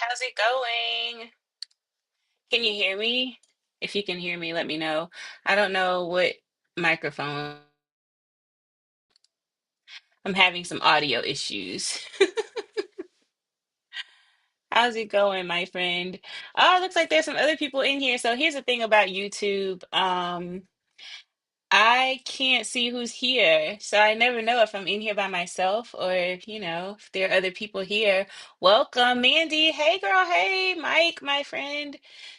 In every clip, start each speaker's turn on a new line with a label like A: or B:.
A: How's it going? Can you hear me? If you can hear me, let me know. I don't know what microphone. I'm having some audio issues. How's it going, my friend? Oh, it looks like there's some other people in here. So here's the thing about YouTube. I can't see who's here. So I never know if I'm in here by myself or if there are other people here. Welcome, Mandy. Hey, girl. Hey, Mike, my friend.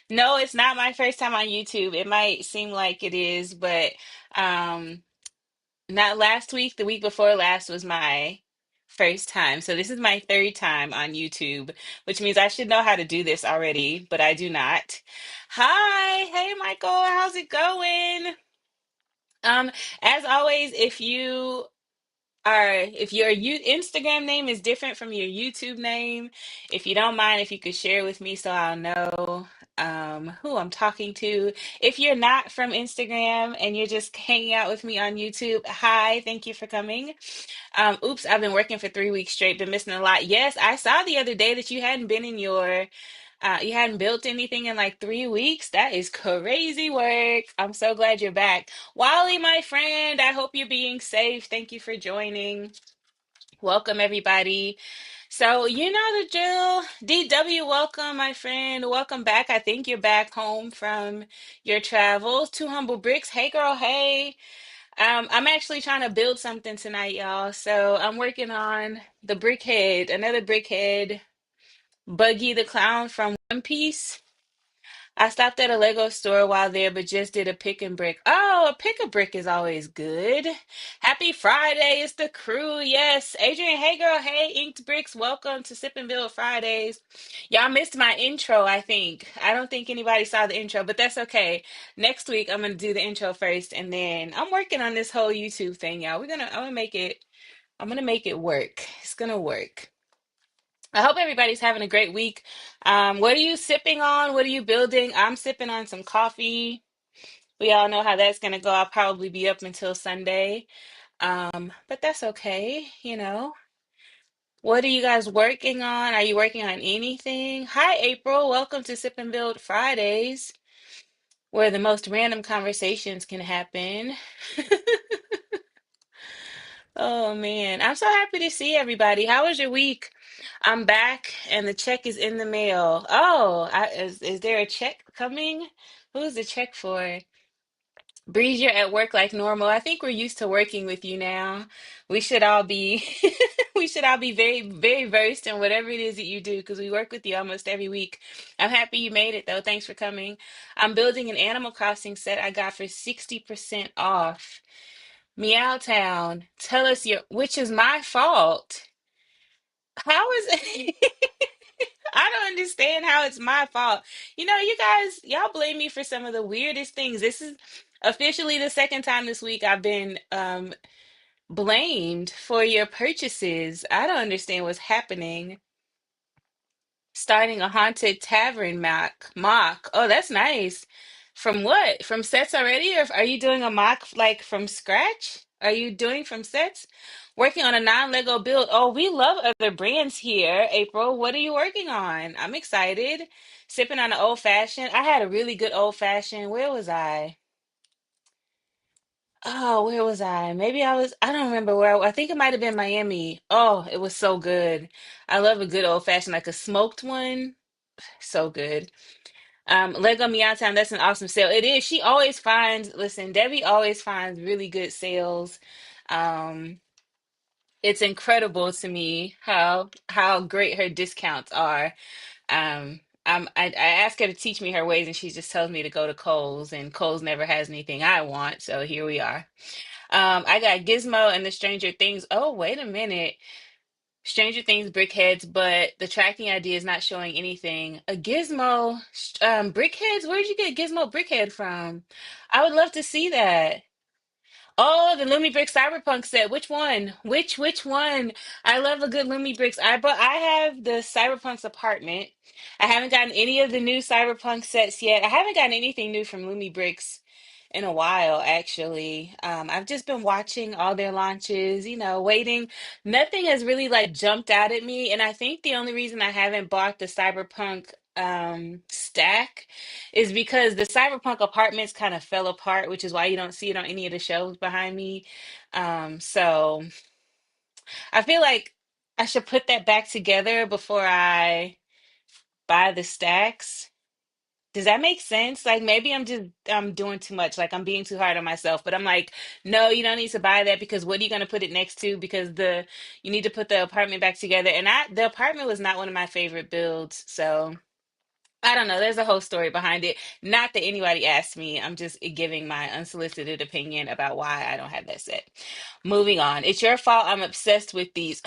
A: No, it's not my first time on YouTube. It might seem like it is, but um, not last week. The week before last was my first time. So this is my third time on YouTube, which means I should know how to do this already, but I do not. Hi. Hey, Michael. How's it going? Um, as always, if your Instagram name is different from your YouTube name, if you don't mind, if you could share with me so I'll know who I'm talking to. If you're not from Instagram and you're just hanging out with me on YouTube, hi, thank you for coming. Oops, I've been working for 3 weeks straight, been missing a lot. Yes, I saw the other day that you hadn't built anything in like 3 weeks. That is crazy work. I'm so glad you're back. Wally, my friend, I hope you're being safe. Thank you for joining. Welcome, everybody. So, you know the drill. DW, welcome, my friend. Welcome back. I think you're back home from your travels. Two Humble Bricks. Hey, girl. Hey. I'm actually trying to build something tonight, y'all. So, I'm working on the Brickhead, another Brickhead, Buggy the Clown from One Piece. I stopped at a Lego store while there, but just did a pick and brick. Oh, a pick a brick is always good. Happy Friday, it's the crew. Yes, Adrian, hey girl, hey Inked Bricks, welcome to Sip and Build Fridays. Y'all missed my intro, I think. I don't think anybody saw the intro, but that's okay. Next week I'm gonna do the intro first, and then I'm working on this whole YouTube thing, y'all. I'm gonna make it work. It's gonna work. I hope everybody's having a great week. What are you sipping on? What are you building? I'm sipping on some coffee. We all know how that's gonna go. I'll probably be up until Sunday. But that's okay. What are you guys working on? Are you working on anything? Hi, April. Welcome to Sip and Build Fridays, where the most random conversations can happen. Oh man, I'm so happy to see everybody. How was your week? I'm back and the check is in the mail. Is there a check coming? Who's the check for? Breeze, you're at work like normal. I think we're used to working with you now. We should all be we should all be very, very versed in whatever it is that you do because we work with you almost every week. I'm happy you made it though. Thanks for coming. I'm building an Animal Crossing set I got for 60% off. Meowtown, tell us which is my fault. How is it? I don't understand how it's my fault. You guys, y'all blame me for some of the weirdest things. This is officially the second time this week I've been blamed for your purchases. I don't understand what's happening. Starting a haunted tavern mock. Oh, that's nice. From what? From sets already, or are you doing a mock like from scratch? Are you doing from sets? Working on a non-Lego build. Oh, we love other brands here. April, what are you working on? I'm excited. Sipping on an old fashioned. I had a really good old fashioned. Where was I? Oh, where was I? I don't remember I think it might have been Miami. Oh, it was so good. I love a good old fashioned, like a smoked one. So good. Lego Meowtown, that's an awesome sale. It is. Listen, Debbie always finds really good sales. Um, it's incredible to me how great her discounts are. I ask her to teach me her ways, and she just tells me to go to Kohl's, and Kohl's never has anything I want. So here we are. I got Gizmo and the Stranger Things. Oh, wait a minute. Stranger Things brickheads, but the tracking ID is not showing anything. A Gizmo, brickheads? Where'd you get Gizmo brickhead from? I would love to see that. Oh, the Lumi Brick Cyberpunk set. Which one? Which one? I love a good Lumi Bricks. I have the Cyberpunk's apartment. I haven't gotten any of the new Cyberpunk sets yet. I haven't gotten anything new from Lumi Bricks in a while, actually. I've just been watching all their launches, waiting. Nothing has really like jumped out at me, and I think the only reason I haven't bought the Cyberpunk stack is because the Cyberpunk apartments kind of fell apart, which is why you don't see it on any of the shelves behind me. So I feel like I should put that back together before I buy the stacks. Does that make sense? Like maybe I'm doing too much, like I'm being too hard on myself, but I'm like, no, you don't need to buy that because what are you going to put it next to? Because the you need to put the apartment back together. And the apartment was not one of my favorite builds, so I don't know. There's a whole story behind it. Not that anybody asked me. I'm just giving my unsolicited opinion about why I don't have that set. Moving on. It's your fault. I'm obsessed with these.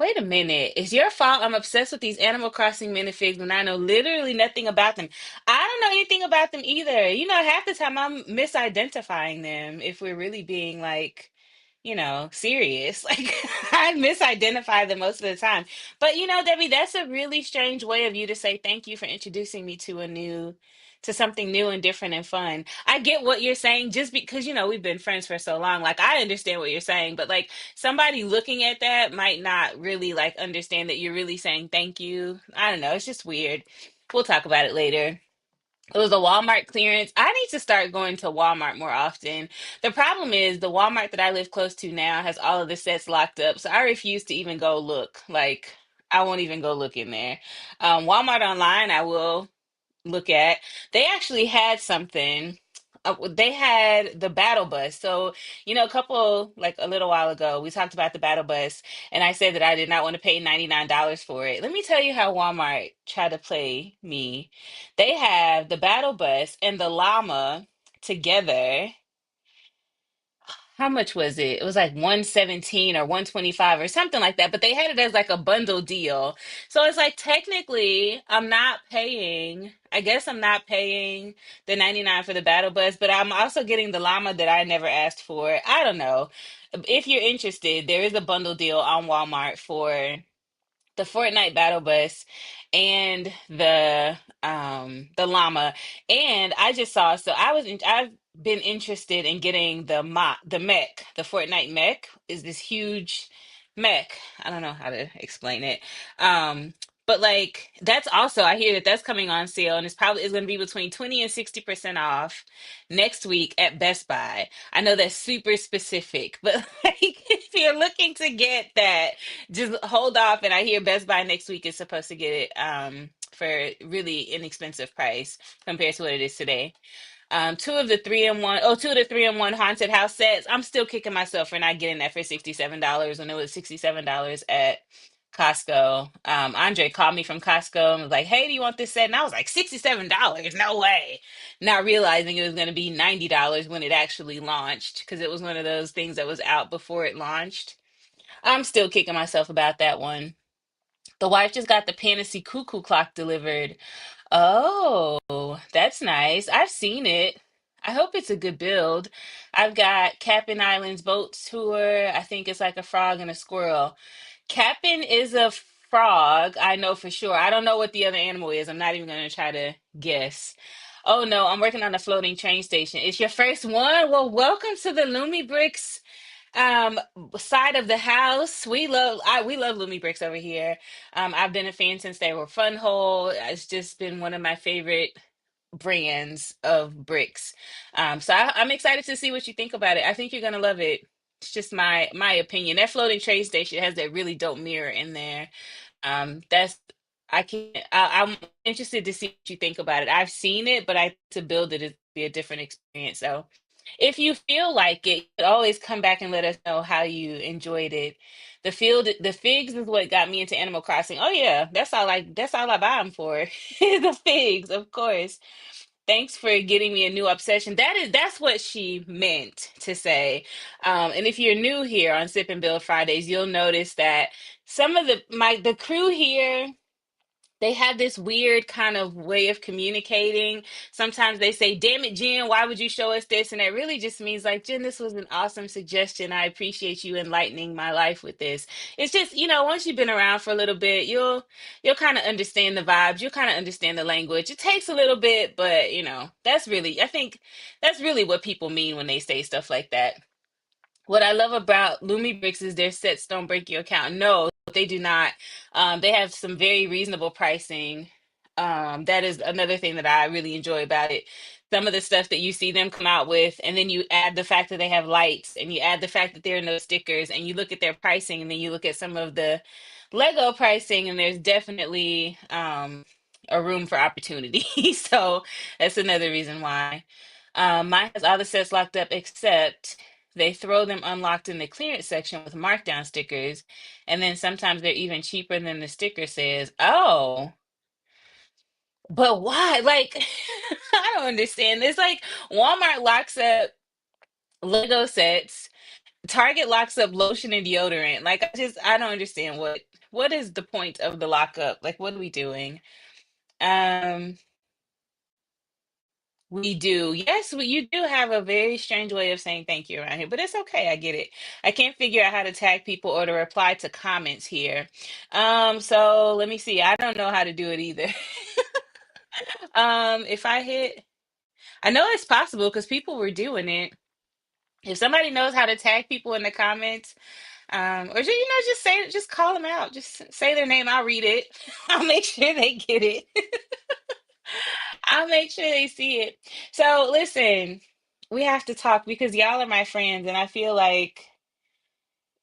A: Wait a minute. It's your fault. I'm obsessed with these Animal Crossing minifigs when I know literally nothing about them. I don't know anything about them either. Half the time I'm misidentifying them if we're really being like, serious. Like I misidentify them most of the time. But Debbie, that's a really strange way of you to say thank you for introducing me to something new and different and fun. I get what you're saying just because we've been friends for so long. Like I understand what you're saying, but like somebody looking at that might not really like understand that you're really saying thank you. I don't know. It's just weird. We'll talk about it later. It was a Walmart clearance. I need to start going to Walmart more often. The problem is the Walmart that I live close to now has all of the sets locked up. So I refuse to even go look. Like I won't even go look in there. Walmart online, I will look at. They actually had something. They had the battle bus. So, like a little while ago, we talked about the battle bus, and I said that I did not want to pay $99 for it. Let me tell you how Walmart tried to play me. They have the battle bus and the llama together. How much was it? It was like 117 or 125 or something like that, but they had it as like a bundle deal. So it's like technically I guess I'm not paying the 99 for the battle bus, but I'm also getting the llama that I never asked for. I don't know. If you're interested, there is a bundle deal on Walmart for the Fortnite Battle Bus and the llama. And I just saw, so I've been interested in getting the mech. The Fortnite mech is this huge mech. I don't know how to explain it. But like that's also, I hear that that's coming on sale, and it's going to be between 20 and 60% off next week at Best Buy. I know that's super specific, but like if you're looking to get that, just hold off. And I hear Best Buy next week is supposed to get it for really inexpensive price compared to what it is today. Two of the 3-in-1 haunted house sets. I'm still kicking myself for not getting that for $67 when it was $67 at Costco. Andre called me from Costco and was like, "Hey, do you want this set?" And I was like, $67? No way. Not realizing it was going to be $90 when it actually launched because it was one of those things that was out before it launched. I'm still kicking myself about that one. The wife just got the Fantasy Cuckoo clock delivered. Oh, that's nice. I've seen it. I hope it's a good build. I've got Cap'n Island's boat tour. I think it's like a frog and a squirrel. Cap'n is a frog, I know for sure. I don't know what the other animal is. I'm not even going to try to guess. Oh no, I'm working on a floating train station. It's your first one? Well, welcome to the Lumi Bricks um side of the house. We love Lumi Bricks over here. I've been a fan since they were Fun Hole. It's just been one of my favorite brands of bricks. I'm excited to see what you think about it. I think you're gonna love it. It's just my opinion. That floating train station has that really dope mirror in there. That's I can't. I'm interested to see what you think about it. I've seen it, but I to build it is be a different experience. So if you feel like it, you could always come back and let us know how you enjoyed it. The figs is what got me into Animal Crossing. Oh yeah, that's all I buy them for. The figs, of course. Thanks for getting me a new obsession. That's what she meant to say. And if you're new here on Sip and Build Fridays, you'll notice that some of the crew here they have this weird kind of way of communicating. Sometimes they say, "Damn it, Jen, why would you show us this?" And it really just means like, "Jen, this was an awesome suggestion. I appreciate you enlightening my life with this." It's just, once you've been around for a little bit, you'll kind of understand the vibes. You'll kind of understand the language. It takes a little bit, but that's really, I think that's really what people mean when they say stuff like that. What I love about Lumi Bricks is their sets don't break your account. No, they do not. They have some very reasonable pricing. That is another thing that I really enjoy about it. Some of the stuff that you see them come out with, and then you add the fact that they have lights, and you add the fact that there are no stickers, and you look at their pricing, and then you look at some of the Lego pricing, and there's definitely a room for opportunity. So that's another reason why. Mine has all the sets locked up except they throw them unlocked in the clearance section with markdown stickers, and then sometimes they're even cheaper than the sticker says. Oh, but why? Like, I don't understand this. Like, Walmart locks up Lego sets, Target locks up lotion and deodorant. Like, I don't understand what is the point of the lockup? Like, what are we doing? Um, We do. Yes, you do have a very strange way of saying thank you around here, but it's okay. I get it. I can't figure out how to tag people or to reply to comments here. So let me see. I don't know how to do it either. If I hit, I know it's possible because people were doing it. If somebody knows how to tag people in the comments, or just call them out. Just say their name. I'll read it. I'll make sure they get it. I'll make sure they see it. So listen, we have to talk because y'all are my friends, and I feel like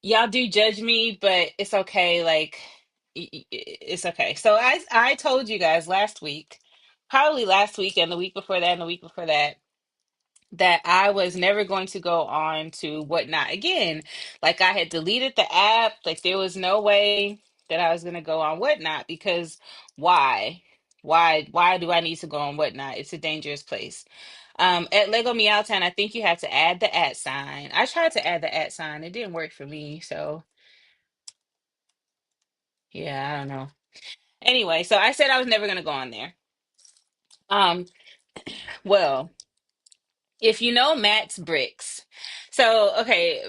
A: y'all do judge me, but it's okay. Like it's okay. So I told you guys last week, probably last week and the week before that and the week before that, that I was never going to go on to Whatnot again. Like I had deleted the app. Like there was no way that I was going to go on Whatnot because why? Why do I need to go on Whatnot? It's a dangerous place. At Lego Meowtown, I think you have to add the @ sign. I tried to add the @ sign. It didn't work for me. So yeah, I don't know. Anyway, so I said I was never going to go on there. Um, well, if you know Matt's Bricks. So, okay,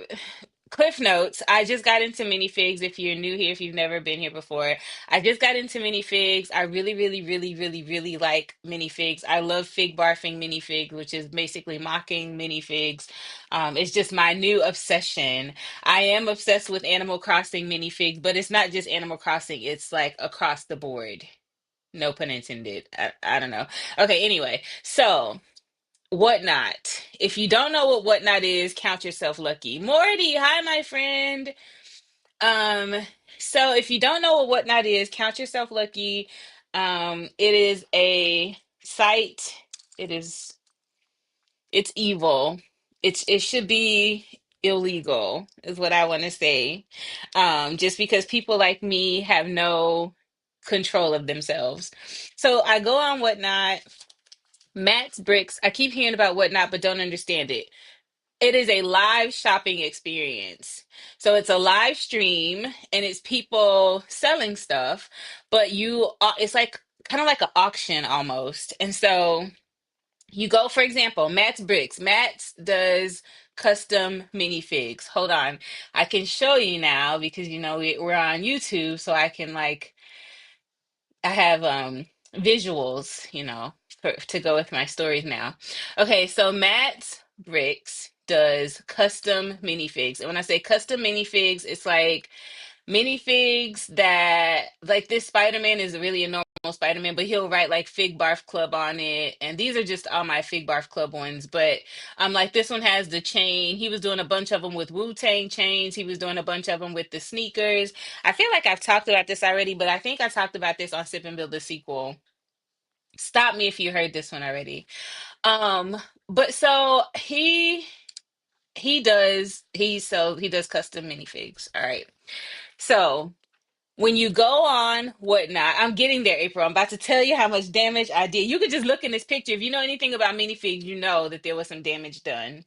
A: Cliff Notes. I just got into minifigs. If you're new here, if you've never been here before, I just got into minifigs. I really, really, really, really, really like minifigs. I love fig barfing minifigs, which is basically mocking minifigs. It's just my new obsession. I am obsessed with Animal Crossing minifigs, but it's not just Animal Crossing. It's like across the board. No pun intended. I don't know. Okay, anyway, so. Whatnot. If you don't know what Whatnot is, count yourself lucky. Morty, hi, my friend. Um, so if you don't know what Whatnot is, count yourself lucky. It is a site. It is it's evil. It should be illegal, is what I want to say. Just because people like me have no control of themselves. So I go on Whatnot. Matt's Bricks. I keep hearing about Whatnot, but don't understand it. It is a live shopping experience. So it's a live stream and it's people selling stuff, but it's like kind of like an auction almost. And so you go, for example, Matt's Bricks. Matt's does custom minifigs. Hold on. I can show you now because we're on YouTube, so I can like I have visuals, to go with my stories now. Okay, so Matt's Bricks does custom minifigs. And when I say custom minifigs, it's like minifigs that like this Spider-Man is really a normal Spider-Man, but he'll write like Fig Barf Club on it. And these are just all my Fig Barf Club ones. But like this one has the chain. He was doing a bunch of them with Wu-Tang chains. He was doing a bunch of them with the sneakers. I feel like I've talked about this already, but I think I talked about this on Sip and Build the Sequel. Stop me if you heard this one already. Um, but so he does custom minifigs. All right. So when you go on Whatnot, I'm getting there, April. I'm about to tell you how much damage I did. You could just look in this picture. If you know anything about minifigs, you know that there was some damage done.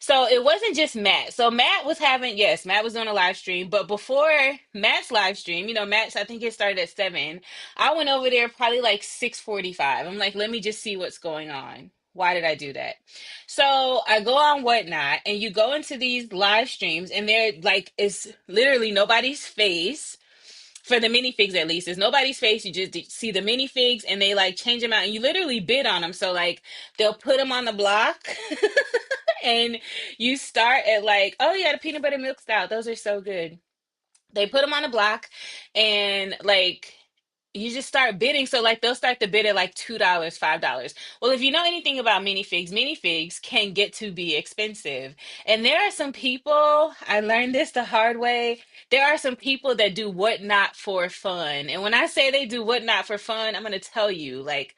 A: So it wasn't just Matt. So Matt was having, yes, Matt was doing a live stream, but before Matt's live stream, Matt's, I think it started at 7. I went over there probably like 6:45. I'm like, let me just see what's going on. Why did I do that? So I go on Whatnot, and you go into these live streams, and they're like, it's literally nobody's face. For the minifigs, at least, it's nobody's face. You just see the minifigs, and they like change them out, and you literally bid on them. So like, they'll put them on the block, and you start at like, oh yeah, the peanut butter milk stout. Those are so good. They put them on the block, and like, you just start bidding. So like, they'll start the bid at like $2, $5. Well, if you know anything about minifigs, minifigs can get to be expensive. And there are some people, I learned this the hard way. There are some people that do Whatnot for fun. And when I say they do Whatnot for fun, I'm going to tell you, like,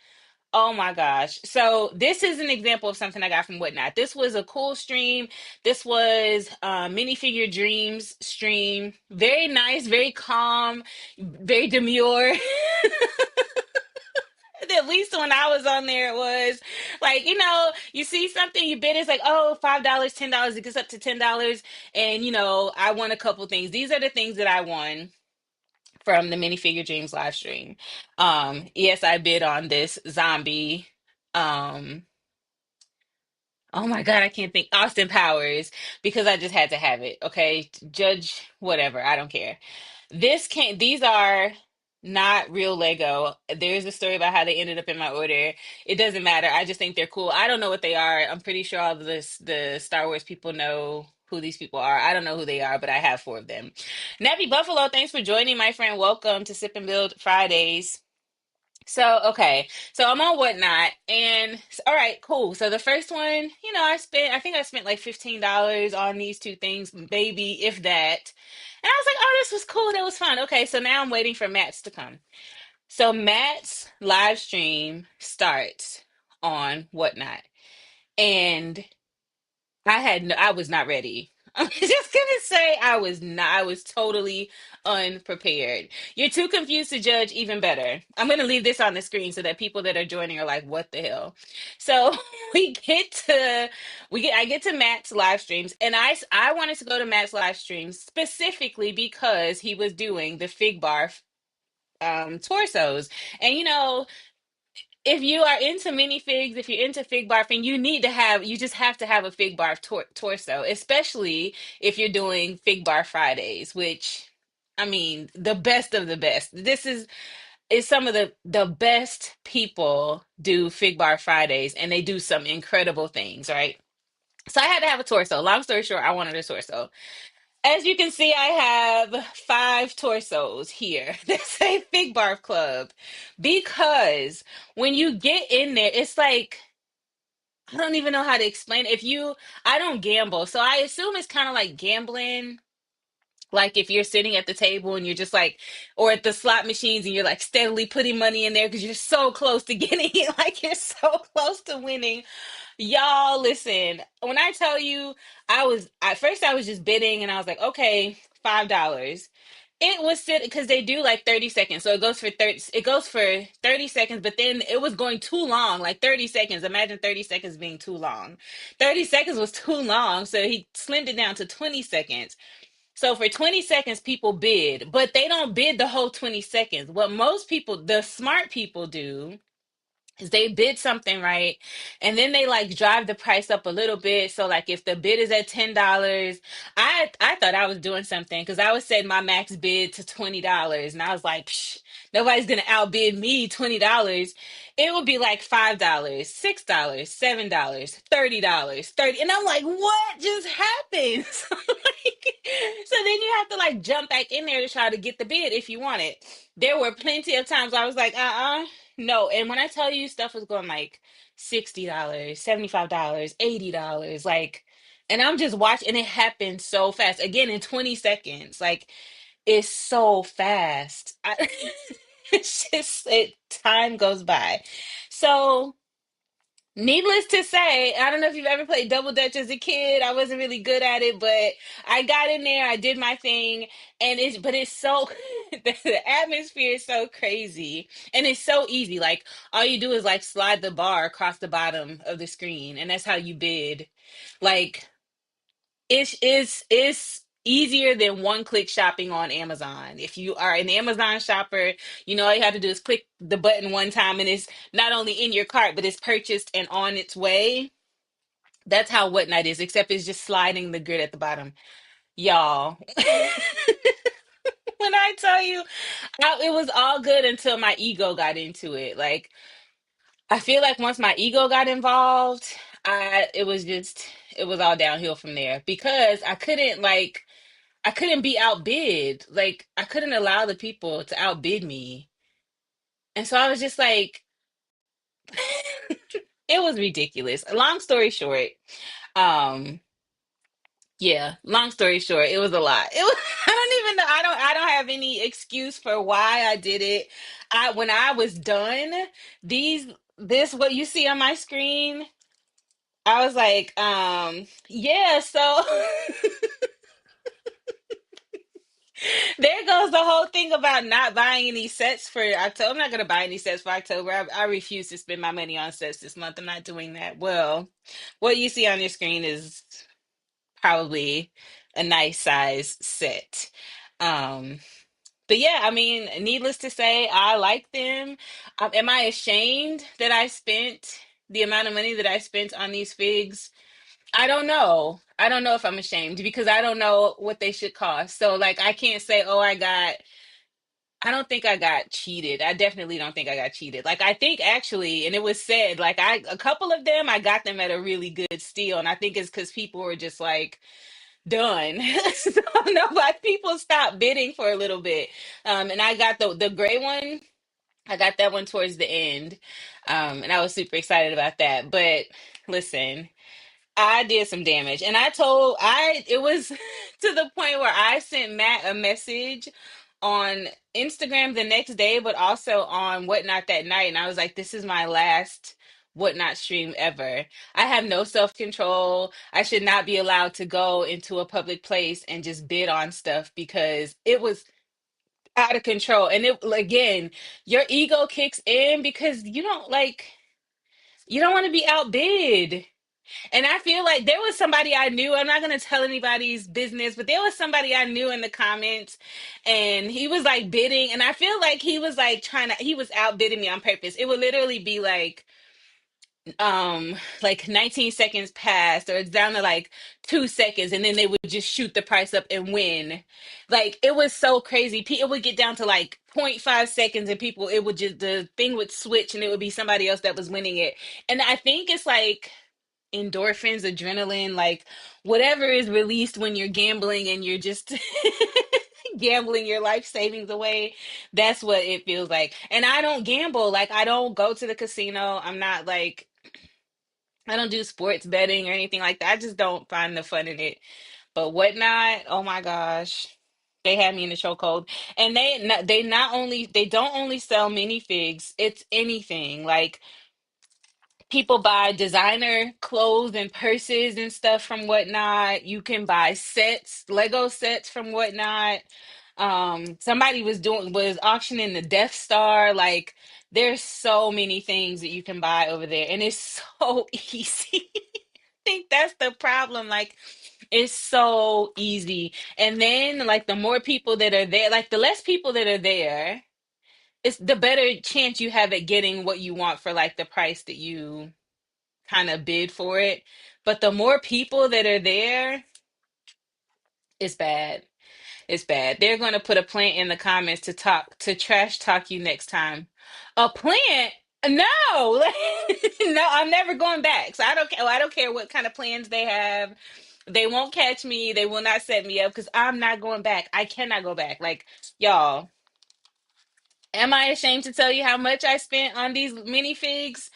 A: oh my gosh. So this is an example of something I got from Whatnot. This was a cool stream. This was Minifigure Dreams stream. Very nice, very calm, very demure. At least when I was on there, it was like, you see something, you bid, it's like, oh, $5, $10, it gets up to $10. And, I won a couple things. These are the things that I won from the Minifigure Dreams live stream. Yes, I bid on this zombie. Um, oh my God, I can't think. Austin Powers, because I just had to have it. Okay, judge whatever, I don't care. These are not real Lego. There's a story about how they ended up in my order. It doesn't matter. I just think they're cool. I don't know what they are. I'm pretty sure all of the Star Wars people know who these people are. I don't know who they are, but I have 4 of them. Nappy Buffalo, thanks for joining, my friend. Welcome to Sip and Build Fridays. So, okay. So I'm on Whatnot, and all right, cool. So the first one, I think I spent like $15 on these 2 things, maybe if that. And I was like, oh, this was cool. That was fun. Okay, so now I'm waiting for Matt's to come. So Matt's live stream starts on Whatnot. And I was not ready. I'm just gonna say I was totally unprepared. You're too confused to judge, even better. I'm gonna leave this on the screen so that people that are joining are like, what the hell? So I get to Matt's live streams, and I wanted to go to Matt's live streams specifically because he was doing the Fig Barf torsos. And if you are into minifigs, if you're into fig barfing, you just have to have a fig barf torso, especially if you're doing fig bar Fridays, which, I mean, the best of the best. Is some of the best people do fig bar Fridays, and they do some incredible things, right? So I had to have a torso. Long story short, I wanted a torso. As you can see, I have 5 torsos here that say Fig Barf Club, because when you get in there, it's like, I don't even know how to explain it. I don't gamble, so I assume it's kind of like gambling. Like if you're sitting at the table and you're just like, or at the slot machines and you're like steadily putting money in there because you're so close to getting it, like you're so close to winning. Y'all, listen, when I tell you, at first I was just bidding, and I was like, okay, $5. It was sitting because they do like 30 seconds. So it goes for 30 seconds, but then it was going too long, like 30 seconds. Imagine 30 seconds being too long. 30 seconds was too long, so he slimmed it down to 20 seconds. So for 20 seconds, people bid, but they don't bid the whole 20 seconds. What most people, the smart people do, is they bid something, right, and then they like drive the price up a little bit. So like if the bid is at $10, I thought I was doing something because I was setting my max bid to $20, and I was like, psh, nobody's gonna outbid me $20. It would be like $5, $6, $7, $30, 30, and I'm like, what just happened? So then you have to like jump back in there to try to get the bid if you want it. There were plenty of times where I was like, no. And when I tell you, stuff was going like $60, $75, $80, like, and I'm just watching, and it happened so fast. Again, in 20 seconds. Like, it's so fast. It's just, time goes by. So, needless to say, I don't know if you've ever played Double Dutch as a kid. I wasn't really good at it, but I got in there, I did my thing, and it's so the atmosphere is so crazy, and it's so easy. Like, all you do is like slide the bar across the bottom of the screen, and that's how you bid. Like, It's easier than one click shopping on Amazon. If you are an Amazon shopper, you know all you have to do is click the button one time and it's not only in your cart, but it's purchased and on its way. That's how Whatnot is, except it's just sliding the grid at the bottom. Y'all, when I tell you, it was all good until my ego got into it. Like, I feel like once my ego got involved, it was just, it was all downhill from there because I couldn't be outbid. Like, I couldn't allow the people to outbid me. And so I was just like, it was ridiculous. Long story short, um, yeah, long story short, it was a lot. It was, I don't even know. I don't have any excuse for why I did it. When I was done, these this what you see on my screen, I was like, yeah, so there goes the whole thing about not buying any sets for October. I'm not gonna buy any sets for October. I refuse to spend my money on sets this month. I'm not doing that. Well, what you see on your screen is probably a nice size set. Um, but yeah, I mean, needless to say, I like them. Am I ashamed that I spent the amount of money that I spent on these figs? I don't know. I don't know if I'm ashamed because I don't know what they should cost. So like I can't say, "Oh, I don't think I got cheated." I definitely don't think I got cheated. Like I think actually, and it was said like a couple of them I got them at a really good steal and I think it's cuz people were just like done. So no, but people stopped bidding for a little bit. And I got the gray one. I got that one towards the end. And I was super excited about that. But listen, I did some damage. And it was to the point where I sent Matt a message on Instagram the next day, but also on Whatnot that night. And I was like, this is my last Whatnot stream ever. I have no self-control. I should not be allowed to go into a public place and just bid on stuff because it was out of control. And it again, your ego kicks in because you don't want to be outbid. And I feel like there was somebody I knew. I'm not going to tell anybody's business, but there was somebody I knew in the comments and he was like bidding. And I feel like he was like he was outbidding me on purpose. It would literally be like 19 seconds passed or it's down to like 2 seconds and then they would just shoot the price up and win. Like it was so crazy. It would get down to like 0.5 seconds and people, it would just, the thing would switch and it would be somebody else that was winning it. And I think it's like, endorphins, adrenaline, like whatever is released when you're gambling and you're just gambling your life savings away. That's what it feels like. And I don't gamble. Like I don't go to the casino. I'm not like I don't do sports betting or anything like that. I just don't find the fun in it. But Whatnot, oh my gosh. They had me in the chokehold. And they don't only sell minifigs, it's anything. Like people buy designer clothes and purses and stuff from Whatnot. You can buy sets, Lego sets from Whatnot. Somebody was auctioning the Death Star. Like there's so many things that you can buy over there, and it's so easy. I think that's the problem. Like it's so easy. And then like the more people that are there, like the less people that are there, it's the better chance you have at getting what you want for like the price that you kind of bid for it. But the more people that are there, it's bad. It's bad. They're going to put a plant in the comments to trash talk you next time. A plant? No, no, I'm never going back. So I don't care. I don't care what kind of plans they have. They won't catch me. They will not set me up because I'm not going back. I cannot go back. Like y'all, am I ashamed to tell you how much I spent on these minifigs?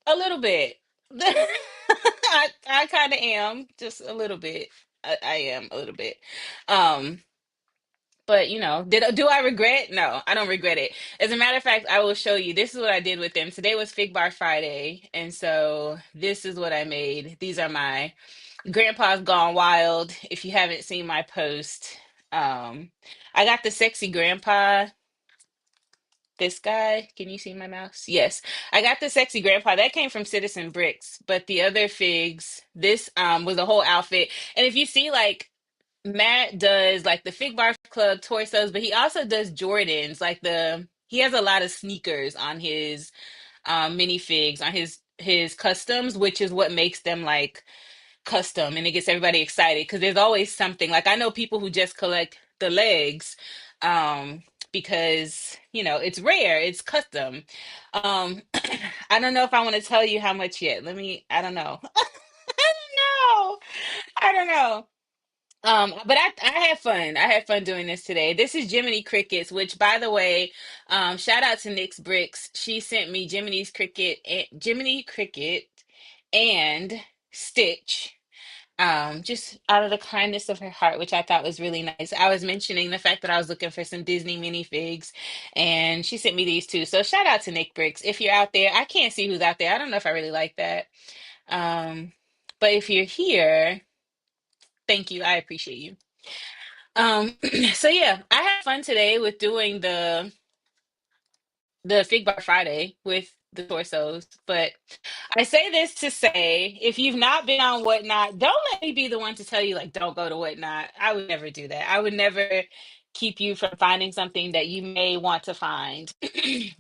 A: A little bit. I kind of am, just a little bit. I am a little bit. Um, but you know, do I regret? No, I don't regret it. As a matter of fact, I will show you. This is what I did with them. Today was Fig Bar Friday, and so this is what I made. These are my Grandpa's Gone Wild. If you haven't seen my post, I got the Sexy Grandpa This guy, can you see my mouse? Yes. I got the sexy grandpa. That came from Citizen Bricks, but the other figs, this was a whole outfit. And if you see like Matt does like the Fig Bar Club torsos, but he also does Jordans, like the he has a lot of sneakers on his minifigs, on his customs, which is what makes them like custom, and it gets everybody excited because there's always something. Like I know people who just collect the legs um because it's rare, it's custom. I don't know if I want to tell you how much yet. I don't know. No, I don't know. But I had fun. I had fun doing this today. This is Jiminy Crickets, which by the way, shout out to Nyx Bricks. She sent me Jiminy Cricket and Stitch. Just out of the kindness of her heart, which I thought was really nice. I was mentioning the fact that I was looking for some Disney minifigs, and she sent me these two. So shout out to Nick Bricks. If you're out there, I can't see who's out there. I don't know if I really like that. Um, but if you're here, thank you. I appreciate you. So yeah, I had fun today with doing the Fig Bar Friday with the torsos. But I say this to say, if you've not been on Whatnot, don't let me be the one to tell you, like, don't go to Whatnot. I would never do that. I would never keep you from finding something that you may want to find.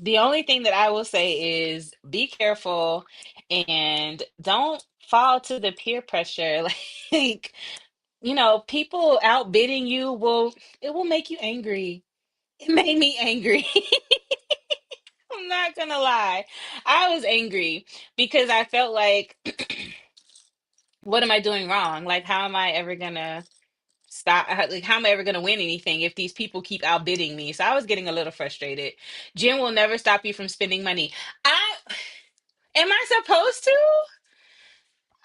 A: The only thing that I will say is be careful and don't fall to the peer pressure. Like, people outbidding you it will make you angry. It made me angry. I'm not gonna lie. I was angry because I felt like, what am I doing wrong? Like, how am I ever gonna like, how am I ever gonna win anything if these people keep outbidding me? So I was getting a little frustrated. Jim will never stop you from spending money. I Am I supposed to?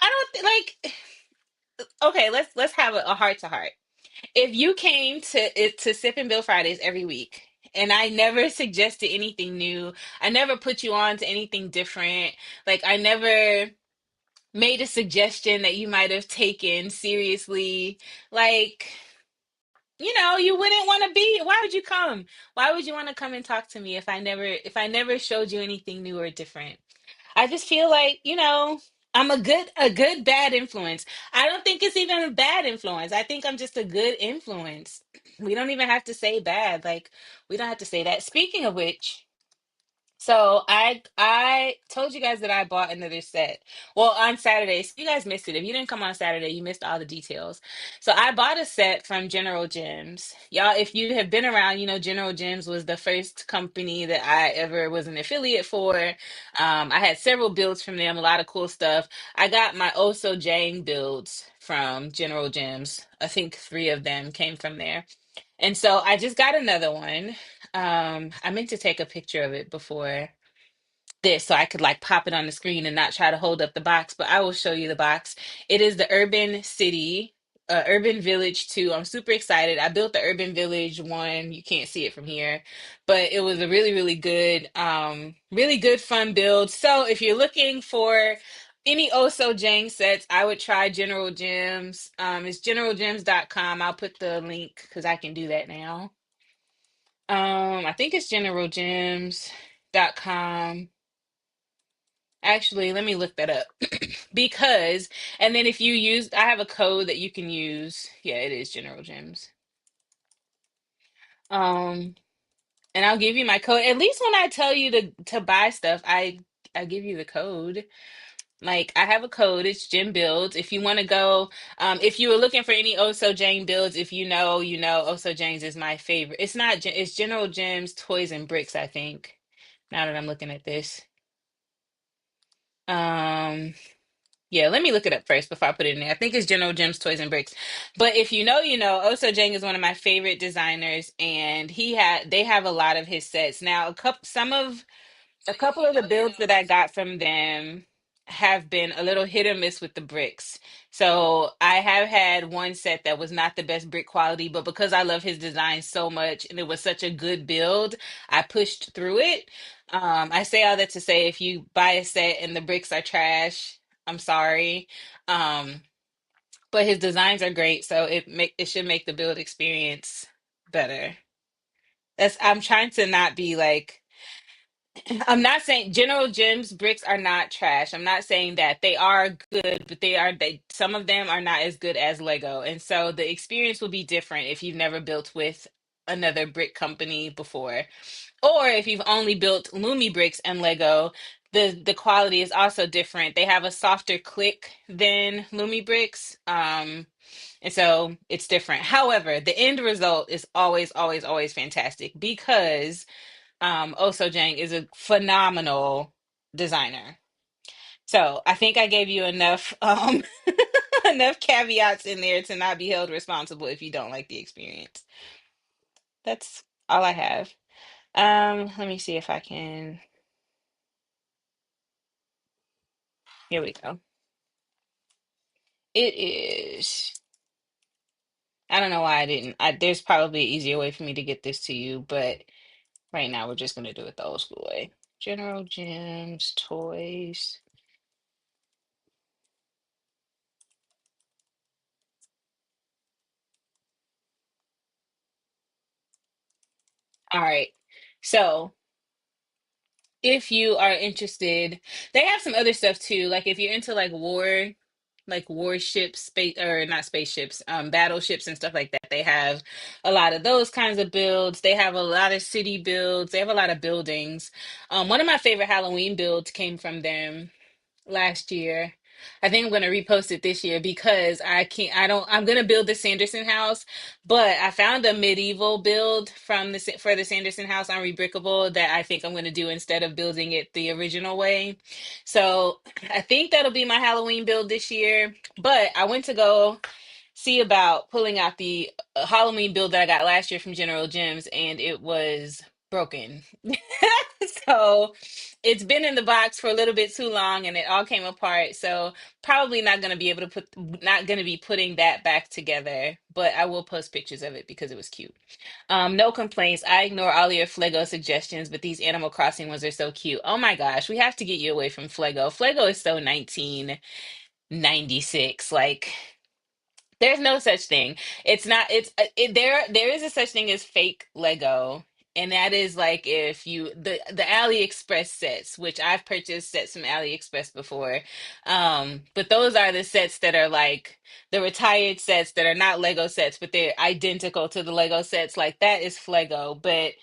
A: I don't like. Okay, let's have a heart to heart. If you came to Sip and Bill Fridays every week, and I never suggested anything new, I never put you on to anything different, like I never made a suggestion that you might have taken seriously, like, you wouldn't want to be. Why would you come? Why would you want to come and talk to me if I never showed you anything new or different? I just feel like, I'm a good bad influence. I don't think it's even a bad influence. I think I'm just a good influence. We don't even have to say bad. Like, we don't have to say that. Speaking of which, so I told you guys that I bought another set. Well, on Saturday, so you guys missed it. If you didn't come on Saturday, you missed all the details. So I bought a set from General Gems. Y'all, if you have been around, General Gems was the first company that I ever was an affiliate for. I had several builds from them, a lot of cool stuff. I got my Oso Jang builds from General Gems. I think three of them came from there. And so I just got another one. I meant to take a picture of it before this so I could like pop it on the screen and not try to hold up the box, but I will show you the box. It is the Urban City, Urban Village 2. I'm super excited. I built the Urban Village 1. You can't see it from here, but it was a really, really good fun build. So if you're looking for any Oso Jang sets, I would try General Gems. It's generalgems.com. I'll put the link because I can do that now. I think it's generalgems.com. Actually, let me look that up because, and then if you use, I have a code that you can use. Yeah, it is General Gems. Um, and I'll give you my code. At least when I tell you to buy stuff, I give you the code. Like I have a code. It's Gem Builds. If you want to go, if you were looking for any Oso Jang builds, if Oso Jang's is my favorite. It's not. It's General Gems Toys and Bricks, I think. Now that I'm looking at this. Um, Yeah, let me look it up first before I put it in there. I think it's General Gems Toys and Bricks. But if you know, you know, Oso Jang is one of my favorite designers, and they have a lot of his sets. Now, a couple of the builds that I got from them have been a little hit or miss with the bricks. So I have had one set that was not the best brick quality, but because I love his design so much and it was such a good build, I pushed through it. I say all that to say if you buy a set and the bricks are trash, I'm sorry. Um, but his designs are great, so it should make the build experience better. I'm trying to not be like. I'm not saying General Gems bricks are not trash. I'm not saying that they are good, but some of them are not as good as Lego. And so the experience will be different if you've never built with another brick company before. Or if you've only built Lumi bricks and Lego, the quality is also different. They have a softer click than Lumi bricks. And so it's different. However, the end result is always, always, always fantastic because Oso Jang is a phenomenal designer. So I think I gave you enough enough caveats in there to not be held responsible if you don't like the experience. That's all I have. Let me see if I can. Here we go. It is. I don't know why I didn't. There's probably an easier way for me to get this to you, but right now we're just gonna do it the old school way. General Gems, toys. All right. So if you are interested, they have some other stuff too. Like if you're into like warships, space or not spaceships, battleships and stuff like that. They have a lot of those kinds of builds. They have a lot of city builds. They have a lot of buildings. One of my favorite Halloween builds came from them last year. I think I'm going to repost it this year because I'm going to build the Sanderson house, but I found a medieval build for the Sanderson house on Rebrickable that I think I'm going to do instead of building it the original way. So I think that'll be my Halloween build this year, but I went to go see about pulling out the Halloween build that I got last year from General Gems, and it was broken. So it's been in the box for a little bit too long and it all came apart. So probably not going to be able to not going to be putting that back together, but I will post pictures of it because it was cute. No complaints. I ignore all your Flego suggestions, but these Animal Crossing ones are so cute. Oh my gosh, we have to get you away from Flego. Flego is so 1996. Like, there's no such thing. It's not. There is a such thing as fake Lego, and that is like if you the AliExpress sets, which I've purchased sets from AliExpress before, but those are the sets that are like the retired sets that are not Lego sets, but they're identical to the Lego sets. Like that is Flego, but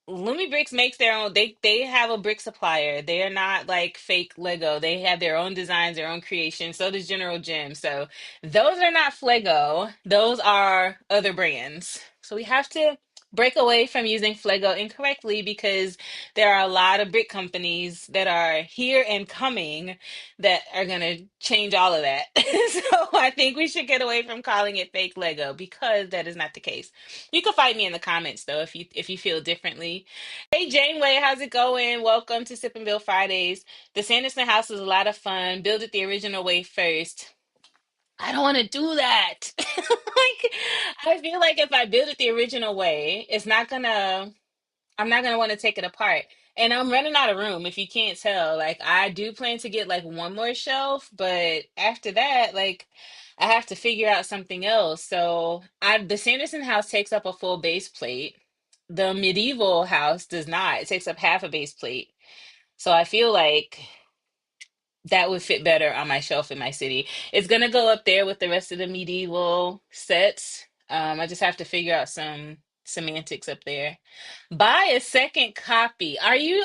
A: Lumi Bricks makes their own. They have a brick supplier. They are not like fake Lego. They have their own designs, their own creations. So does General Gym. So those are not Flego. Those are other brands. So we have to break away from using Flego incorrectly because there are a lot of brick companies that are here and coming that are gonna change all of that. So I think we should get away from calling it fake Lego because that is not the case. You can fight me in the comments though if you feel differently. Hey Janeway, how's it going? Welcome to Sip and Build Fridays. The Sanderson house is a lot of fun. Build it the original way first. I don't want to do that. Like I feel like if I build it the original way, I'm not gonna want to take it apart. And I'm running out of room if you can't tell. Like I do plan to get like one more shelf, but after that, like I have to figure out something else. So the Sanderson house takes up a full base plate. The medieval house does not. It takes up half a base plate. So I feel like that would fit better on my shelf in my city. It's gonna go up there with the rest of the medieval sets. I just have to figure out some semantics up there. Buy a second copy. Are you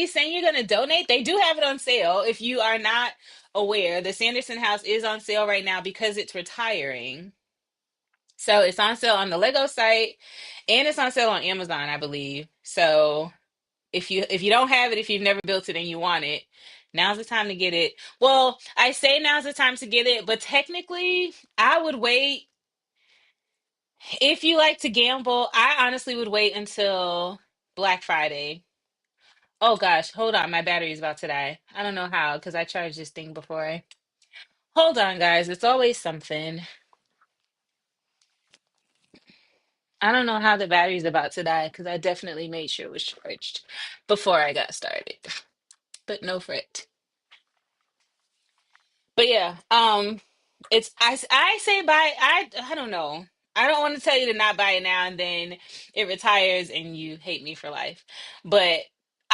A: saying you're gonna donate? They do have it on sale. If you are not aware, the Sanderson house is on sale right now because it's retiring. So it's on sale on the Lego site and it's on sale on Amazon, I believe. So if you don't have it, if you've never built it and you want it, now's the time to get it. Well, I say now's the time to get it, but technically, I would wait. If you like to gamble, I honestly would wait until Black Friday. Oh gosh, hold on, my battery's about to die. I don't know how because I charged this thing before I. Hold on, guys. It's always something. I don't know how the battery's about to die because I definitely made sure it was charged before I got started. But no fret. But yeah, I say buy I don't know. I don't want to tell you to not buy it now and then it retires and you hate me for life. But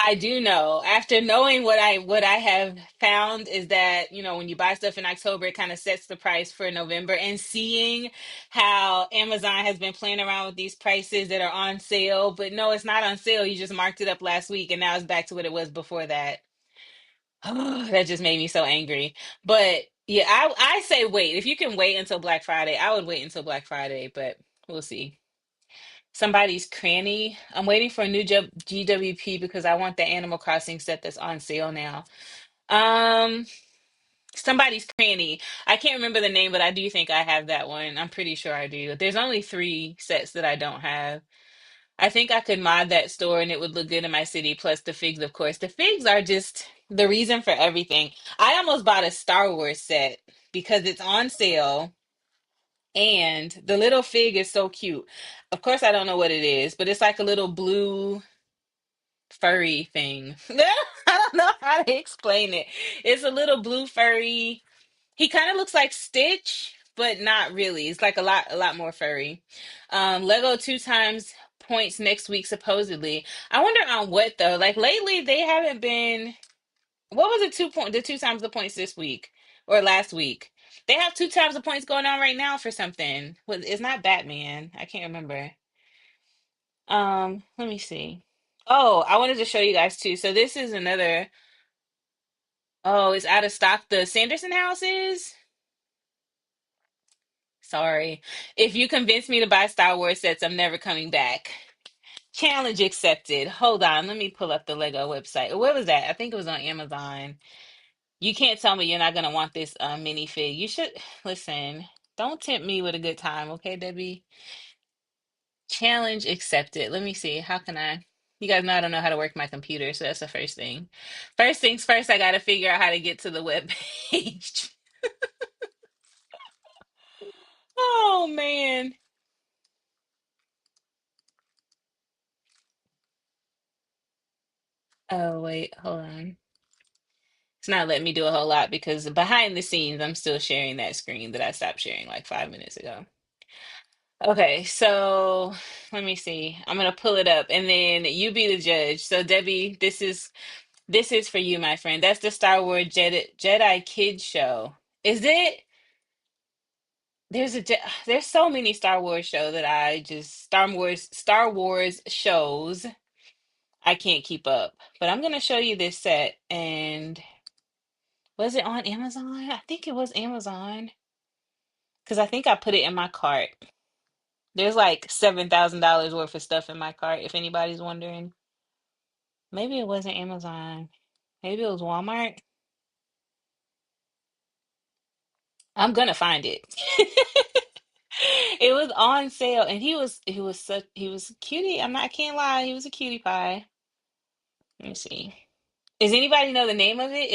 A: I do know. After knowing what I have found is that, when you buy stuff in October, it kind of sets the price for November, and seeing how Amazon has been playing around with these prices that are on sale, but no, it's not on sale. You just marked it up last week and now it's back to what it was before that. That just made me so angry. But yeah, I say wait. If you can wait until Black Friday, I would wait until Black Friday, but we'll see. Somebody's cranny. I'm waiting for a new GWP because I want the Animal Crossing set that's on sale now. Um, somebody's cranny. I can't remember the name, but I do think I have that one. I'm pretty sure I do. There's only three sets that I don't have. I think I could mod that store and it would look good in my city. Plus the figs, of course. The figs are just the reason for everything. I almost bought a Star Wars set because it's on sale and the little fig is so cute. Of course, I don't know what it is, but it's like a little blue furry thing. I don't know how to explain it. It's a little blue furry. He kind of looks like Stitch, but not really. It's like a lot more furry. Lego two times points next week, supposedly. I wonder on what though. Like lately, they haven't been. What was it? The two times the points this week or last week? They have two times the points going on right now for something. It's not Batman. I can't remember. Let me see. Oh, I wanted to show you guys too. So this is another. Oh, it's out of stock. The Sanderson houses. Sorry. If you convince me to buy Star Wars sets, I'm never coming back. Challenge accepted. Hold on, let me pull up the Lego website. Where was that? I think it was on Amazon. You can't tell me you're not gonna want this minifig. You should listen. Don't tempt me with a good time, okay, Debbie? Challenge accepted. Let me see. How can I? You guys know I don't know how to work my computer, so that's the first thing. First things first, I gotta figure out how to get to the web page. Oh man. Oh wait, hold on. It's not letting me do a whole lot because behind the scenes, I'm still sharing that screen that I stopped sharing like 5 minutes ago. Okay, so let me see. I'm gonna pull it up and then you be the judge. So Debbie, this is for you, my friend. That's the Star Wars Jedi Kids show. Is it? There's so many Star Wars show that I just Star Wars shows I can't keep up. But I'm gonna show you this set and was it on Amazon? I think it was Amazon. Because I think I put it in my cart. There's like $7,000 worth of stuff in my cart, if anybody's wondering. Maybe it wasn't Amazon. Maybe it was Walmart. I'm gonna find it. It was on sale and he was a cutie. I can't lie, he was a cutie pie. Let me see. Does anybody know the name of it?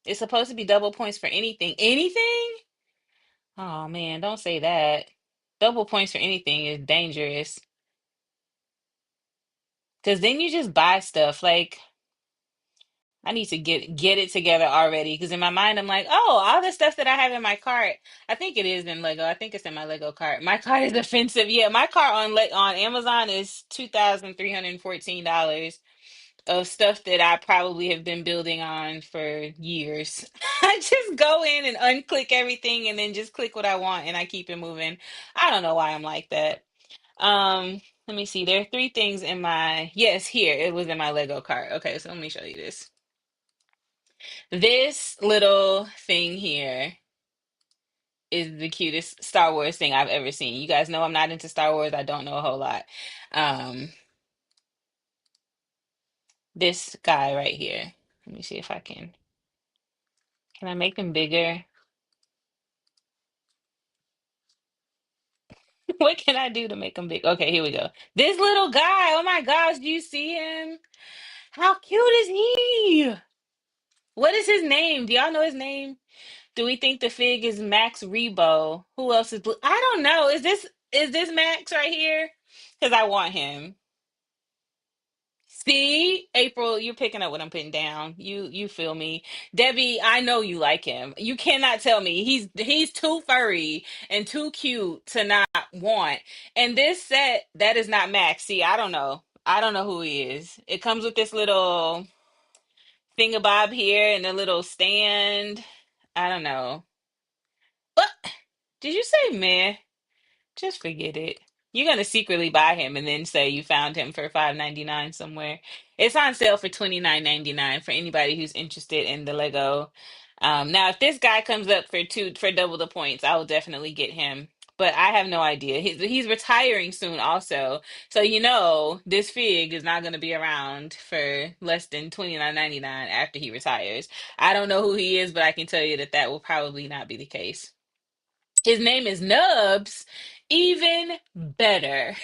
A: It's supposed to be double points for anything. Anything? Oh man, don't say that. Double points for anything is dangerous. Because then you just buy stuff. Like, I need to get it together already. Because in my mind, I'm like, oh, all the stuff that I have in my cart. I think it is in Lego. I think it's in my Lego cart. My cart is offensive. Yeah, my cart on Amazon is $2,314 of stuff that I probably have been building on for years. I just go in and unclick everything and then just click what I want and I keep it moving. I don't know why I'm like that. Let me see. There are three things in yes, here. It was in my Lego cart. Okay, so let me show you this. This little thing here is the cutest Star Wars thing I've ever seen. You guys know I'm not into Star Wars. I don't know a whole lot. Um, this guy right here. Let me see if I can I make him bigger? What can I do to make him big? Okay, here we go. This little guy. Oh my gosh, do you see him? How cute is he? What is his name? Do y'all know his name? Do we think the fig is Max Rebo? Who else is blue? I don't know. Is this Max right here? Because I want him. See, April, you're picking up what I'm putting down. You feel me. Debbie, I know you like him. You cannot tell me he's too furry and too cute to not want. And this set, that is not Max. See, I don't know. I don't know who he is. It comes with this little thingabob here and a little stand. I don't know. What? Did you say meh? Just forget it. You're gonna secretly buy him and then say you found him for 5.99 somewhere. It's on sale for 29.99 for anybody who's interested in the Lego. Now, if this guy comes up for double the points, I will definitely get him. But I have no idea. He's retiring soon, also. So this fig is not gonna be around for less than 29.99 after he retires. I don't know who he is, but I can tell you that that will probably not be the case. His name is Nubs. Even better.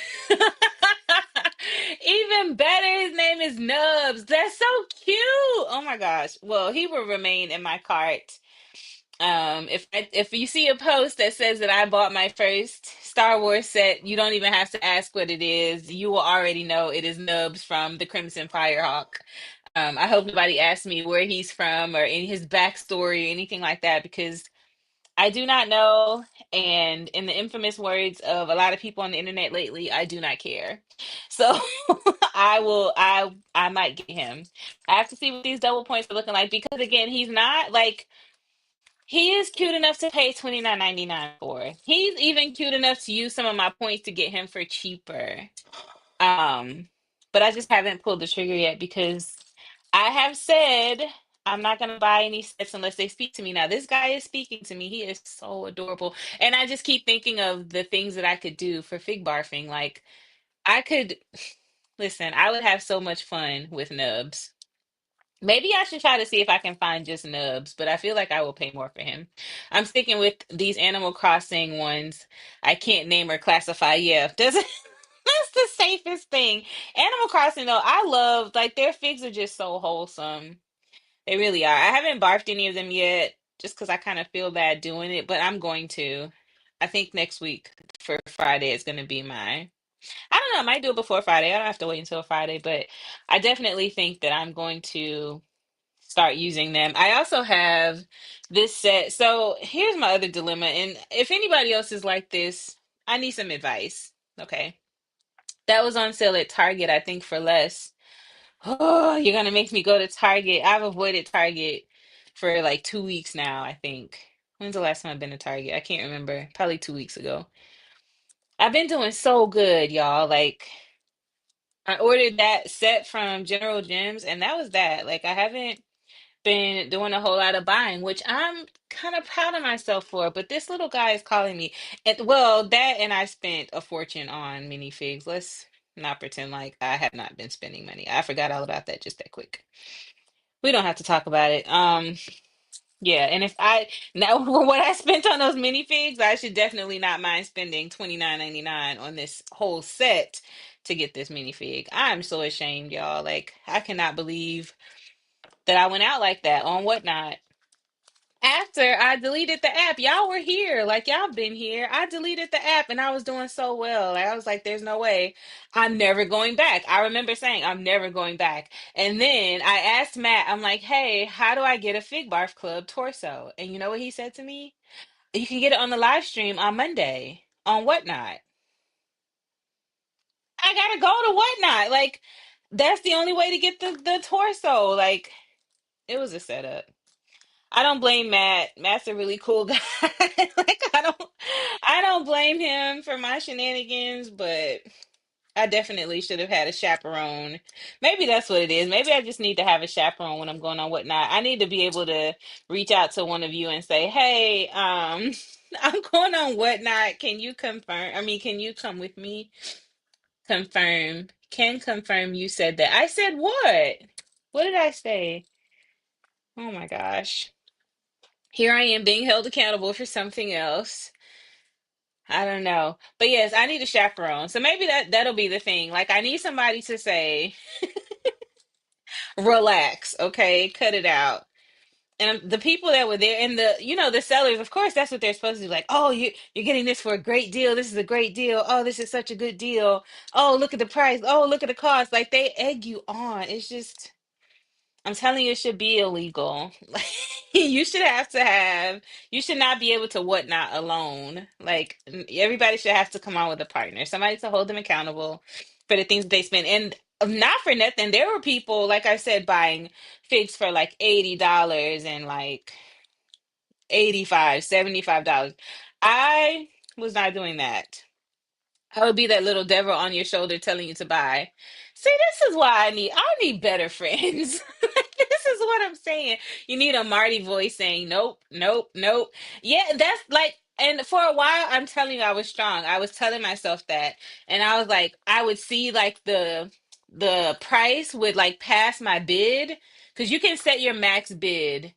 A: Even better, his name is Nubs. That's so cute. Oh my gosh. Well, he will remain in my cart. If you see a post that says that I bought my first Star Wars set, you don't even have to ask what it is. You will already know it is Nubs from the Crimson Firehawk. I hope nobody asks me where he's from or any his backstory or anything like that because I do not know, and in the infamous words of a lot of people on the internet lately, I do not care. So I might get him. I have to see what these double points are looking like because again, he's not like he is cute enough to pay 29.99 for. He's even cute enough to use some of my points to get him for cheaper. Um, but I just haven't pulled the trigger yet because I have said I'm not gonna buy any sets unless they speak to me. Now, this guy is speaking to me. He is so adorable. And I just keep thinking of the things that I could do for fig barfing. Like I could listen, I would have so much fun with Nubs. Maybe I should try to see if I can find just Nubs, but I feel like I will pay more for him. I'm sticking with these Animal Crossing ones. I can't name or classify. Yeah, doesn't that's the safest thing. Animal Crossing though, I love like their figs are just so wholesome. They really are. I haven't barfed any of them yet, just because I kind of feel bad doing it, but I'm going to. I think next week for Friday is going to be my. I don't know. I might do it before Friday. I don't have to wait until Friday, but I definitely think that I'm going to start using them. I also have this set. So here's my other dilemma, and if anybody else is like this, I need some advice. Okay. That was on sale at Target, I think, for less. Oh, you're gonna make me go to Target. I've avoided Target for like 2 weeks now, I think. When's the last time I've been to Target? I can't remember. Probably 2 weeks ago. I've been doing so good, y'all. Like, I ordered that set from General Gems, and that was that. Like, I haven't been doing a whole lot of buying, which I'm kind of proud of myself for. But this little guy is calling me. And well, that and I spent a fortune on minifigs. Let's not pretend like I have not been spending money. I forgot all about that just that quick. We don't have to talk about it. Yeah, and if I now for what I spent on those minifigs, I should definitely not mind spending 29.99 on this whole set to get this minifig. I'm so ashamed, y'all. Like, I cannot believe that I went out like that on Whatnot. After I deleted the app, y'all were here. Like, y'all been here. I deleted the app and I was doing so well. Like, I was like, there's no way. I'm never going back. I remember saying, I'm never going back. And then I asked Matt, I'm like, hey, how do I get a Fig Barf Club torso? And you know what he said to me? You can get it on the live stream on Monday on Whatnot. I gotta go to Whatnot. Like, that's the only way to get the torso. Like, it was a setup. I don't blame Matt. Matt's a really cool guy. Like I don't blame him for my shenanigans, but I definitely should have had a chaperone. Maybe that's what it is. Maybe I just need to have a chaperone when I'm going on Whatnot. I need to be able to reach out to one of you and say, "Hey, I'm going on Whatnot. Can you confirm? I mean, can you come with me? Confirm. Can confirm you said that." I said what? What did I say? Oh my gosh. Here I am being held accountable for something else. I don't know. But yes, I need a chaperone. So maybe that'll be the thing. Like I need somebody to say, "Relax, okay? Cut it out." And the people that were there and the sellers, of course, that's what they're supposed to do. Like, "Oh, you're getting this for a great deal. This is a great deal. Oh, this is such a good deal. Oh, look at the price. Oh, look at the cost." Like they egg you on. It's just I'm telling you, it should be illegal. Like, you should not be able to Whatnot alone. Like, everybody should have to come on with a partner, somebody to hold them accountable for the things that they spend. And not for nothing. There were people, like I said, buying figs for like $80 and like 85, $75. I was not doing that. I would be that little devil on your shoulder telling you to buy. See, this is why I need better friends. This is what I'm saying. You need a Marty voice saying, nope, nope, nope. Yeah, that's like, and for a while, I'm telling you, I was strong. I was telling myself that. And I was like, I would see like the price would like pass my bid. Because you can set your max bid.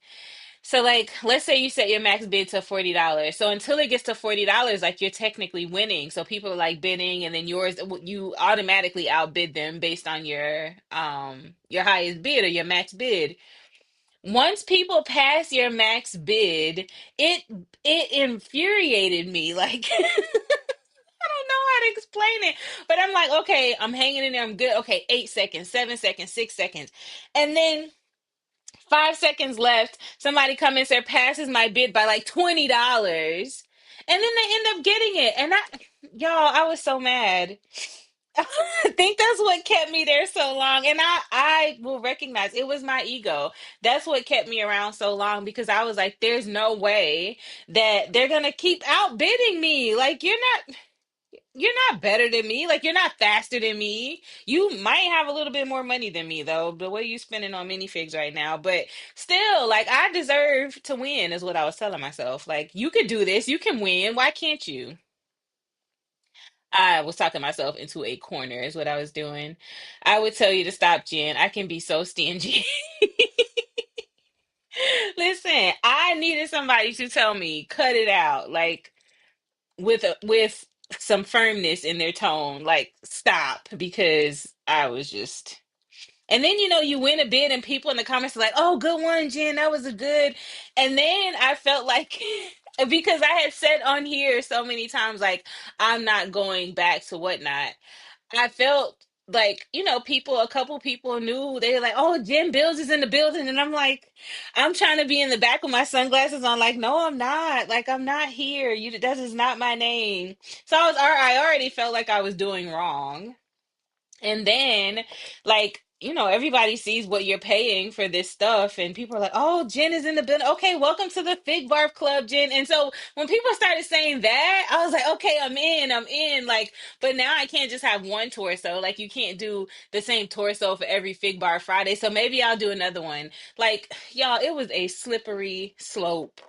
A: So like let's say you set your max bid to $40. So until it gets to $40, like you're technically winning. So people are like bidding and then yours you automatically outbid them based on your highest bid or your max bid. Once people pass your max bid, it it infuriated me. Like I don't know how to explain it. But I'm like, okay, I'm hanging in there. I'm good. Okay, 8 seconds, 7 seconds, 6 seconds. And then 5 seconds left. Somebody comes and passes my bid by like $20. And then they end up getting it. And y'all, I was so mad. I think that's what kept me there so long. And I will recognize it was my ego. That's what kept me around so long because I was like, there's no way that they're going to keep outbidding me. Like, you're not better than me. Like you're not faster than me. You might have a little bit more money than me though. The way you spending on minifigs right now, but still, like I deserve to win is what I was telling myself. Like you could do this, you can win. Why can't you? I was talking myself into a corner is what I was doing. I would tell you to stop, Jen. I can be so stingy. Listen, I needed somebody to tell me, cut it out. Like with some firmness in their tone, like stop, because I was just. And then you win a bid, and people in the comments are like, "Oh, good one, Jen. That was a good." And then I felt like because I had said on here so many times, like I'm not going back to whatnot. I felt like, a couple people knew. They were like, oh, Jim Bills is in the building. And I'm like, I'm trying to be in the back with my sunglasses on, like, no, I'm not. Like, I'm not here. That is not my name. So I already felt like I was doing wrong. And then, like, everybody sees what you're paying for this stuff, and people are like, oh, Jen is in the building. Okay, welcome to the Fig Barf Club, Jen. And so when people started saying that, I was like, okay, I'm in. Like, but now I can't just have one torso. Like, you can't do the same torso for every Fig Bar Friday. So maybe I'll do another one. Like, y'all, it was a slippery slope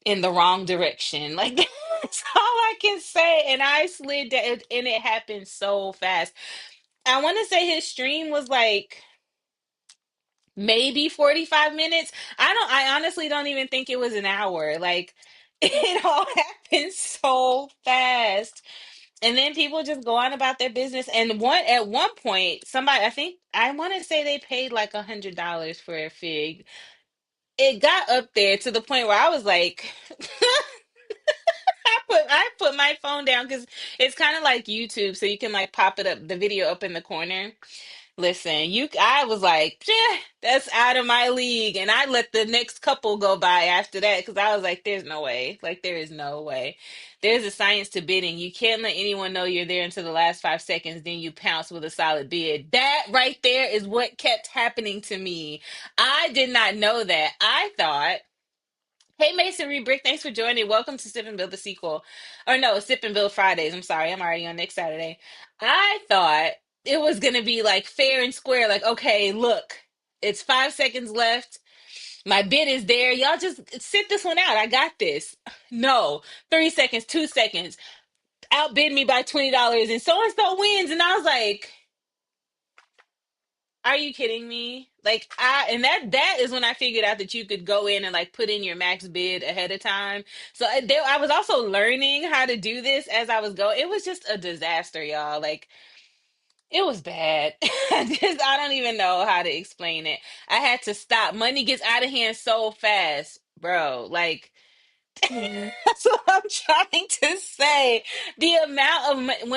A: in the wrong direction. Like, that's all I can say. And I slid that, and it happened so fast. I want to say his stream was like maybe 45 minutes. I honestly don't even think it was an hour. Like it all happened so fast. And then people just go on about their business. And at one point, somebody, I think I want to say they paid like $100 for a fig. It got up there to the point where I was like, I put my phone down because it's kind of like YouTube, so you can like pop it up, the video up in the corner. Listen, I was like, that's out of my league. And I let the next couple go by after that because I was like, there's no way. Like, there is no way. There's a science to bidding. You can't let anyone know you're there until the last 5 seconds, then you pounce with a solid bid. That right there is what kept happening to me. I did not know that. I thought, hey, Mason Rebrick, thanks for joining. Welcome to Sip and Build the sequel. Or no, Sip and Build Fridays. I'm sorry, I'm already on next Saturday. I thought it was gonna be like fair and square, like, okay, look, it's 5 seconds left. My bid is there. Y'all just sit this one out. I got this. No, 3 seconds, 2 seconds, outbid me by $20, and so wins. And I was like, are you kidding me? Like and that is when I figured out that you could go in and like put in your max bid ahead of time. So I was also learning how to do this as I was going. It was just a disaster, y'all. Like it was bad. I don't even know how to explain it. I had to stop. Money gets out of hand so fast, bro. Like that's what I'm trying to say. The amount of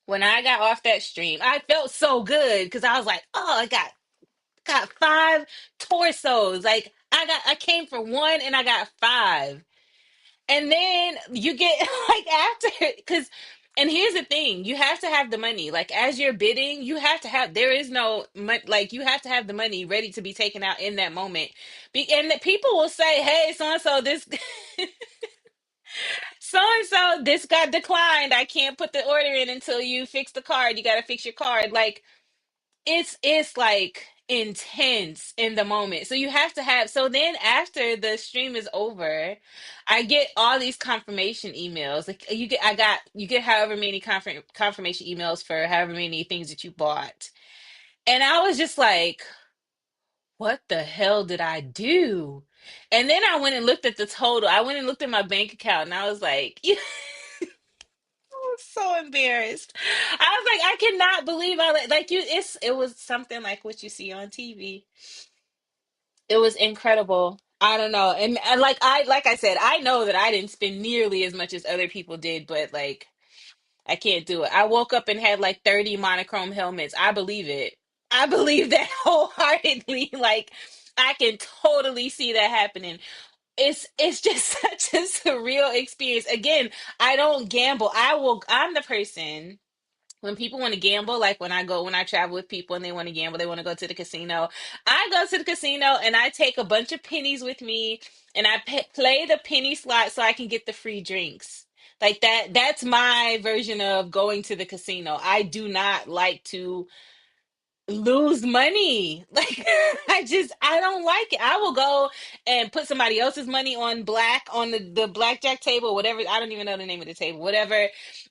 A: when I got off that stream, I felt so good because I was like, oh, I got five torsos. Like I came for one and I got five. And then you get like after because And here's the thing, you have to have the money. Like as you're bidding, you have to have, there is no like you have to have the money ready to be taken out in that moment. And the people will say, "Hey, so and so this so and so this got declined. I can't put the order in until you fix the card. You got to fix your card." Like it's like intense in the moment. So you have to have, so then after the stream is over, I get all these confirmation emails. Like you get however many confirmation emails for however many things that you bought. And I was just like, what the hell did I do? And then I went and looked at the total. I went and looked at my bank account and I was like, I was so embarrassed. I was like, I cannot believe I like you. It was something like what you see on TV. It was incredible. I don't know. And like I said, I know that I didn't spend nearly as much as other people did, but like I can't do it. I woke up and had like 30 monochrome helmets. I believe it. I believe that wholeheartedly. Like I can totally see that happening. It's just such a surreal experience. Again, I don't gamble. I'm the person when people want to gamble, like when I travel with people and they want to gamble, they want to go to the casino. I go to the casino and I take a bunch of pennies with me and I play the penny slot so I can get the free drinks. Like that's my version of going to the casino. I do not like to lose money. Like I don't like it. I will go and put somebody else's money on on the blackjack table, whatever. I don't even know the name of the table, whatever.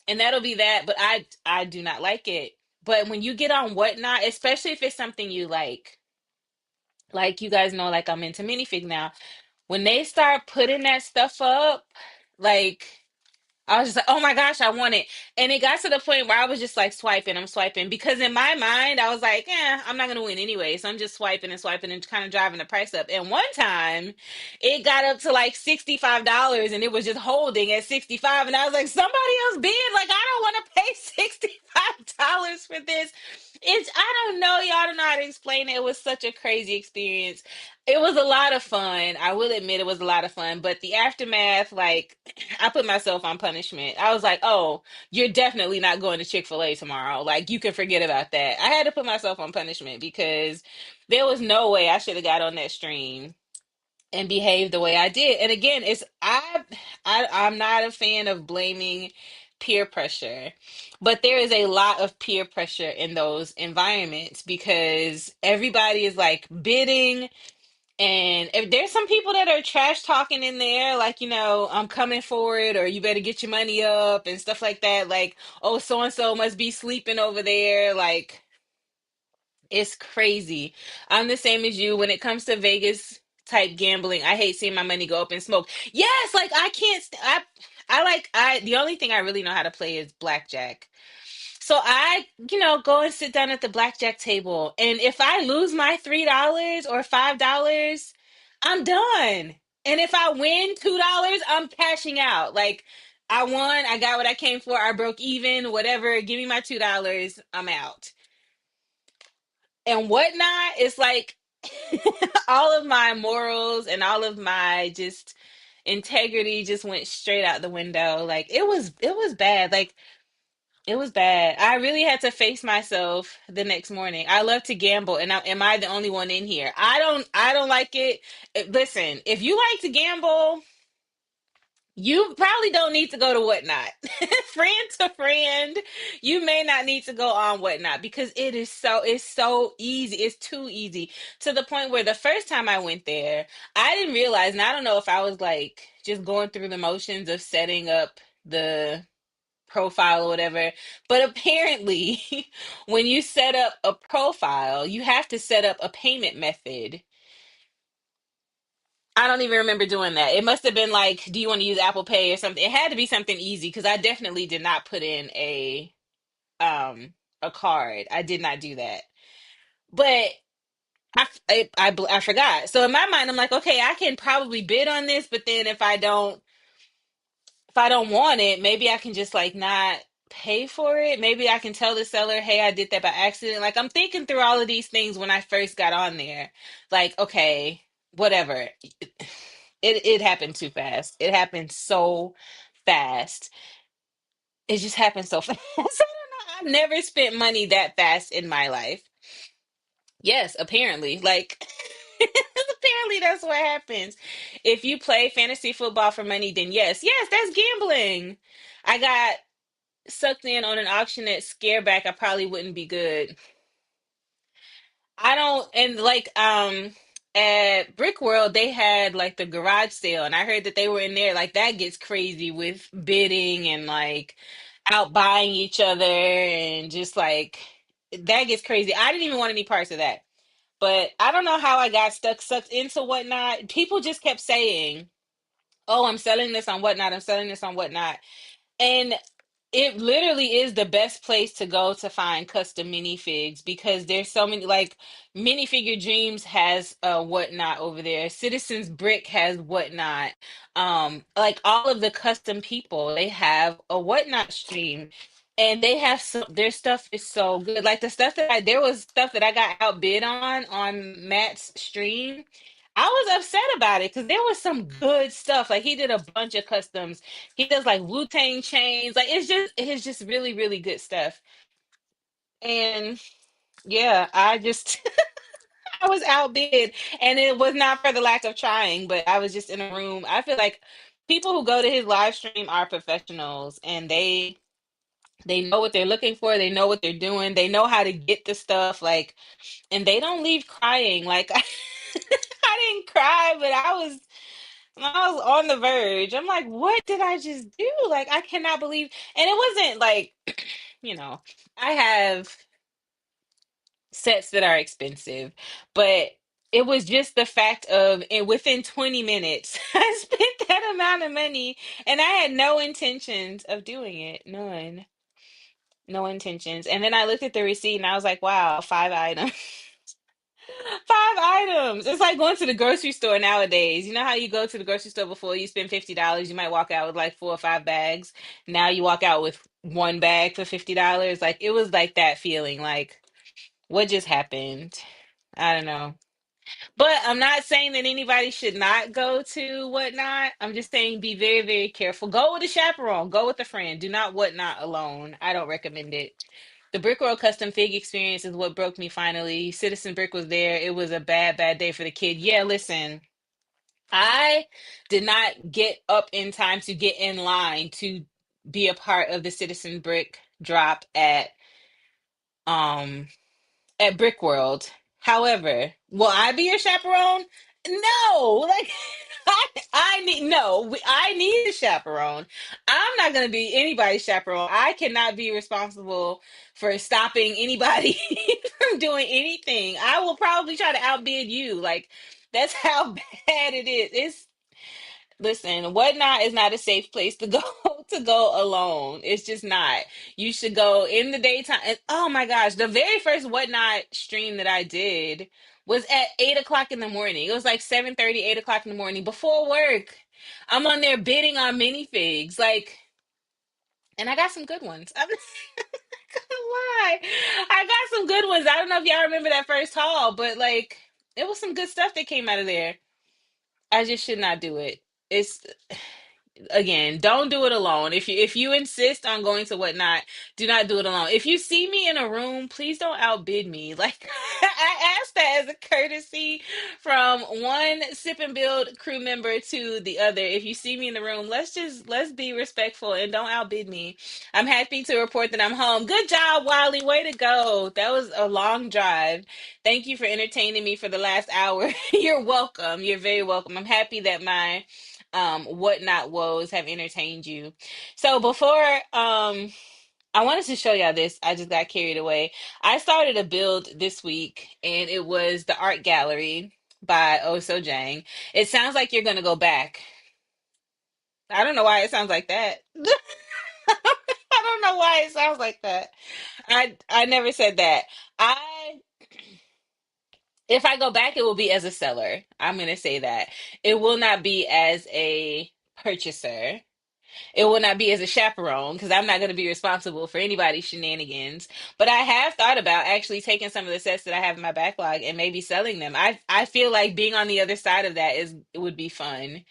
A: And that'll be that. But I do not like it. But when you get on Whatnot, especially if it's something you like you guys know, like I'm into minifig now. When they start putting that stuff up, like I was just like, oh my gosh, I want it. And it got to the point where I was just like I'm swiping. Because in my mind, I was like, I'm not going to win anyway. So I'm just swiping and swiping and kind of driving the price up. And one time, it got up to like $65 and it was just holding at 65. And I was like, somebody else bid. Like, I don't want to pay $65 for this. I don't know. Y'all don't know how to explain it. It was such a crazy experience. It was a lot of fun. I will admit it was a lot of fun, but the aftermath, like, I put myself on punishment. I was like, oh, you're definitely not going to Chick-fil-A tomorrow. Like, you can forget about that. I had to put myself on punishment because there was no way I should have got on that stream and behaved the way I did. And again, I'm not a fan of blaming peer pressure, but there is a lot of peer pressure in those environments because everybody is like bidding, and if there's some people that are trash talking in there, like, I'm coming for it, or you better get your money up and stuff like that. Like, oh, so and so must be sleeping over there. Like, it's crazy. I'm the same as you when it comes to Vegas type gambling. I hate seeing my money go up in smoke. Yes, like I can't. The only thing I really know how to play is blackjack. So go and sit down at the blackjack table. And if I lose my $3 or $5, I'm done. And if I win $2, I'm cashing out. Like I won, I got what I came for, I broke even, whatever. Give me my $2, I'm out. And Whatnot, it's like all of my morals and all of my just integrity just went straight out the window. Like it was bad. Like it was bad. I really had to face myself the next morning. I love to gamble, and am I the only one in here? I don't like it. Listen, if you like to gamble, you probably don't need to go to Whatnot. Friend to friend, you may not need to go on Whatnot because it's so easy. It's too easy to the point where the first time I went there, I didn't realize, and I don't know if I was like just going through the motions of setting up the profile or whatever. But apparently, when you set up a profile, you have to set up a payment method. I don't even remember doing that. It must have been like, do you want to use Apple Pay or something? It had to be something easy because I definitely did not put in a card. I did not do that. But I forgot. So in my mind, I'm like, okay, I can probably bid on this, but then if I don't want it, maybe I can just like not pay for it. Maybe I can tell the seller, hey, I did that by accident. Like I'm thinking through all of these things when I first got on there. Like, okay, whatever. It happened too fast. It happened so fast. It just happened so fast. I don't know. I've never spent money that fast in my life. Yes, apparently. Like, apparently that's what happens. If you play fantasy football for money, then yes, yes, that's gambling. I got sucked in on an auction at Scareback. I probably wouldn't be good. I don't, and like at Brick World they had like the garage sale, and I heard that they were in there. Like that gets crazy with bidding and like out buying each other and just like that gets crazy. I didn't even want any parts of that. But I don't know how I got sucked into Whatnot. People just kept saying, "Oh, I'm selling this on Whatnot. I'm selling this on Whatnot." And it literally is the best place to go to find custom minifigs because there's so many like minifigure dreams has whatnot over there. Citizens Brick has whatnot. Like all of the custom people, they have a whatnot stream. And they have some their stuff is so good. Like the stuff that there was stuff that I got outbid on Matt's stream. I was upset about it because there was some good stuff. Like he did a bunch of customs. He does like Wu-Tang chains. Like it's just really, really good stuff. And yeah, I just I was outbid and it was not for the lack of trying, but I was just in a room. I feel like people who go to his live stream are professionals and they know what they're looking for, they know what they're doing, they know how to get the stuff, like, and they don't leave crying. Like I didn't cry, but I was on the verge. I'm like, what did I just do? Like, I cannot believe. And it wasn't like, you know, I have sets that are expensive, but it was just the fact of, and within 20 minutes, I spent that amount of money and I had no intentions of doing it. None. No intentions. And then I looked at the receipt and I was like, wow, 5 items. 5 items. It's like going to the grocery store nowadays. You know how you go to the grocery store before you spend $50, you might walk out with like 4 or 5 bags. Now you walk out with one bag for $50. Like it was like that feeling. Like what just happened? I don't know. But I'm not saying that anybody should not go to whatnot. I'm just saying be very, very careful. Go with a chaperone. Go with a friend. Do not whatnot alone. I don't recommend it. The Brickworld custom fig experience is what broke me finally. Citizen Brick was there. It was a bad, bad day for the kid. Yeah, listen, I did not get up in time to get in line to be a part of the Citizen Brick drop um at Brick World. However, will I be your chaperone? No, like I need no, I need a chaperone. I'm not gonna be anybody's chaperone. I cannot be responsible for stopping anybody from doing anything. I will probably try to outbid you. Like that's how bad it is. It's Listen, Whatnot is not a safe place to go to go alone. It's just not. You should go in the daytime. And, oh my gosh, the very first Whatnot stream that I did was at 8 o'clock in the morning. It was like 7:30, 8 o'clock in the morning before work. I'm on there bidding on minifigs. Like, and I got some good ones. I'm not gonna lie. I got some good ones. I don't know if y'all remember that first haul, but like it was some good stuff that came out of there. I just should not do it. It's Again, don't do it alone. If you insist on going to whatnot, do not do it alone. If you see me in a room, please don't outbid me. Like I asked that as a courtesy from one sip and build crew member to the other. If you see me in the room, let's be respectful and don't outbid me. I'm happy to report that I'm home. Good job, Wiley. Way to go. That was a long drive. Thank you for entertaining me for the last hour. You're welcome. You're very welcome. I'm happy that my whatnot woes have entertained you. So before I wanted to show y'all this. I just got carried away. I started a build this week and it was the art gallery by Oh So Jang. It sounds like you're gonna go back. I don't know why it sounds like that. I don't know why it sounds like that. I never said that. I If I go back, it will be as a seller. I'm gonna say that. It will not be as a purchaser. It will not be as a chaperone because I'm not going to be responsible for anybody's shenanigans. But I have thought about actually taking some of the sets that I have in my backlog and maybe selling them. I feel like being on the other side of that is it would be fun.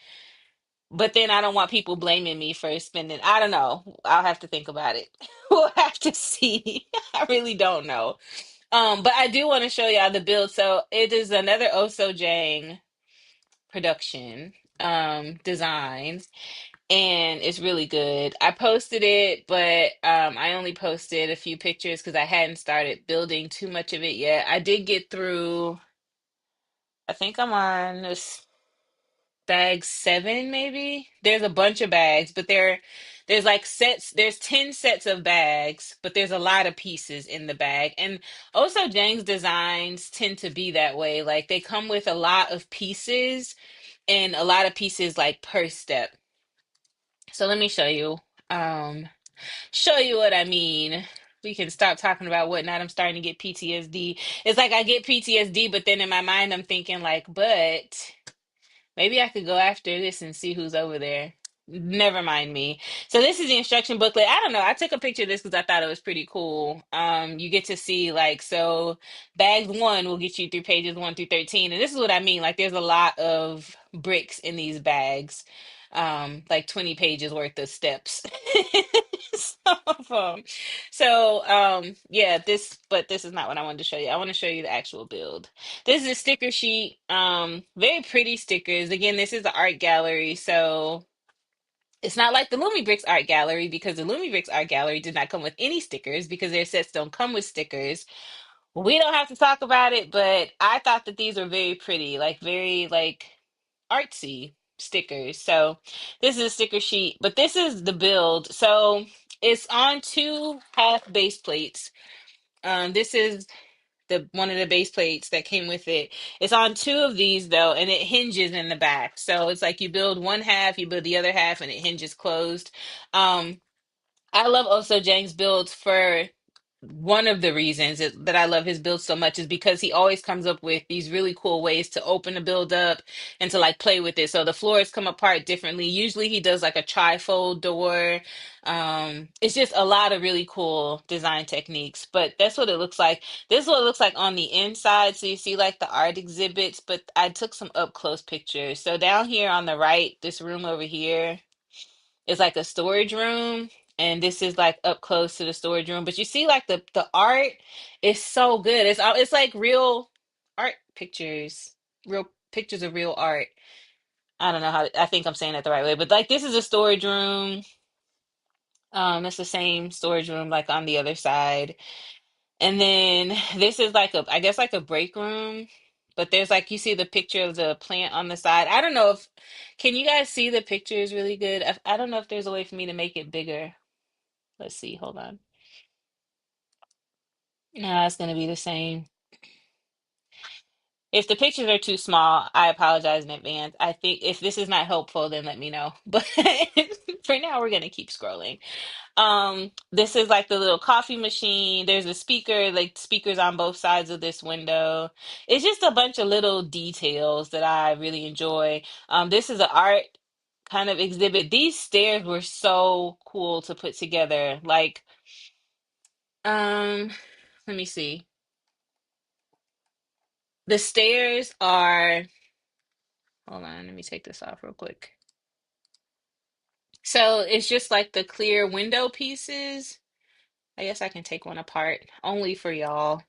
A: But then I don't want people blaming me for spending. I don't know. I'll have to think about it. We'll have to see. I really don't know. But I do want to show y'all the build. So it is another Oso Jang production, design, and it's really good. I posted it, but I only posted a few pictures because I hadn't started building too much of it yet. I did get through, I think I'm on this bag seven, maybe. There's a bunch of bags, but there's like sets, there's 10 sets of bags, but there's a lot of pieces in the bag. And also Jang's designs tend to be that way. Like they come with a lot of pieces and a lot of pieces like per step. So let me um show you what I mean. We can stop talking about whatnot. I'm starting to get PTSD. It's like I get PTSD, but then in my mind I'm thinking like, but maybe I could go after this and see who's over there. Never mind me. So this is the instruction booklet. I don't know. I took a picture of this because I thought it was pretty cool. You get to see like so bags one will get you through pages 1 through 13. And this is what I mean. Like there's a lot of bricks in these bags. Like 20 pages worth of steps. Some of them. So yeah, but this is not what I wanted to show you. I want to show you the actual build. This is a sticker sheet. Very pretty stickers. Again, this is the art gallery, so it's not like the Lumi Bricks art gallery because the Lumi Bricks art gallery did not come with any stickers because their sets don't come with stickers. We don't have to talk about it, but I thought that these were very pretty, like very like artsy stickers. So this is a sticker sheet, but this is the build. So it's on two half base plates. This is the one of the base plates that came with it. It's on two of these though, and it hinges in the back. So it's like you build one half, you build the other half, and it hinges closed. I love Oso Jang's builds for one of the reasons that I love his build so much is because he always comes up with these really cool ways to open the build up and to like play with it. So the floors come apart differently. Usually he does like a trifold door. It's just a lot of really cool design techniques, but that's what it looks like. This is what it looks like on the inside. So you see like the art exhibits, but I took some up close pictures. So down here on the right, this room over here, it's like a storage room, and this is like up close to the storage room. But you see, like the art is so good. It's like real art pictures, real pictures of real art. I don't know how I think I'm saying that the right way, but like this is a storage room. It's the same storage room like on the other side. And then this is like a, I guess like a break room. But there's like you see the picture of the plant on the side. I don't know if can you guys see the pictures really good? I don't know if there's a way for me to make it bigger. Let's see, hold on. No, it's gonna be the same. If the pictures are too small, I apologize in advance. I think if this is not helpful, then let me know. But for now, we're gonna keep scrolling. This is like the little coffee machine. There's a speaker, like speakers on both sides of this window. It's just a bunch of little details that I really enjoy. This is an art kind of exhibit. These stairs were so cool to put together. Like, um, let me see. The stairs are, hold on, let me take this off real quick. So it's just like the clear window pieces. I guess I can take one apart only for y'all.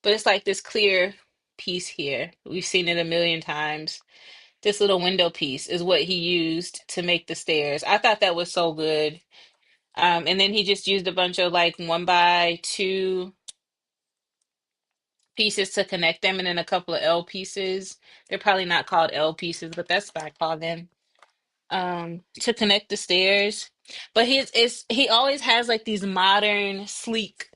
A: But it's like this clear piece here. We've seen it a million times. This little window piece is what he used to make the stairs. I thought that was so good. And then he just used a bunch of like 1x2 pieces to connect them, and then a couple of L pieces. They're probably not called L pieces, but that's what I call them. To connect the stairs. But he always has like these modern, sleek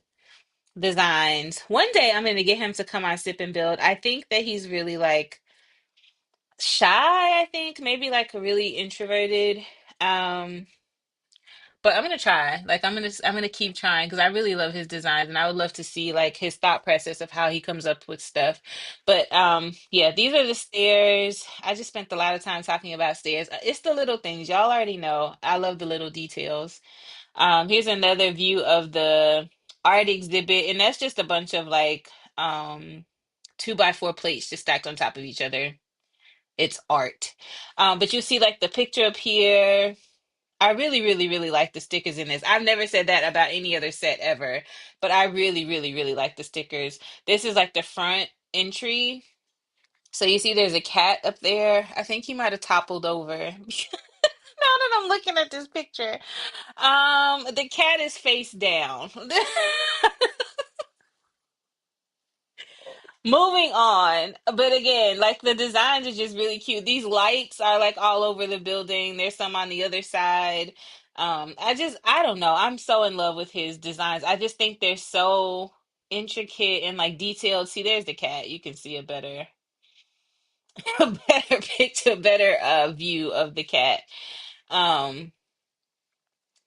A: designs. One day I'm gonna get him to come on Sip and Build. I think that he's really like shy, I think, maybe like a really introverted. Um, but I'm gonna try. Like I'm gonna keep trying because I really love his designs and I would love to see like his thought process of how he comes up with stuff. But yeah, these are the stairs. I just spent a lot of time talking about stairs. It's the little things. Y'all already know. I love the little details. Here's another view of the art exhibit, and that's just a bunch of like 2x4 plates just stacked on top of each other. It's art. But you see like the picture up here. I really, really, really like the stickers in this. I've never said that about any other set ever, but I really, really, really like the stickers. This is like the front entry. So you see there's a cat up there. I think he might have toppled over. Now that I'm looking at this picture. The cat is face down. Moving on, but again, like the designs are just really cute. These lights are like all over the building. There's some on the other side. I don't know. I'm so in love with his designs. I just think they're so intricate and like detailed. See, there's the cat. You can see a better, a better picture, a better view of the cat. Um,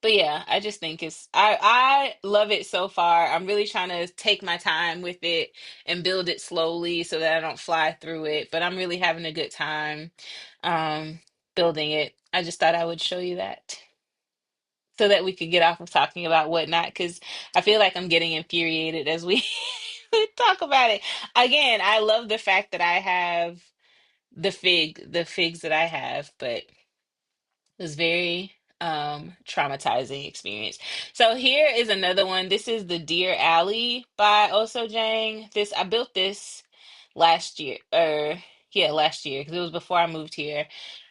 A: But yeah, I just think I love it so far. I'm really trying to take my time with it and build it slowly so that I don't fly through it. But I'm really having a good time um building it. I just thought I would show you that so that we could get off of talking about whatnot because I feel like I'm getting infuriated as we we talk about it. Again, I love the fact that I have the figs that I have, but was very traumatizing experience. So here is another one. This is the Deer Alley by Oso Jang. This I built this last year or yeah, last year because it was before I moved here.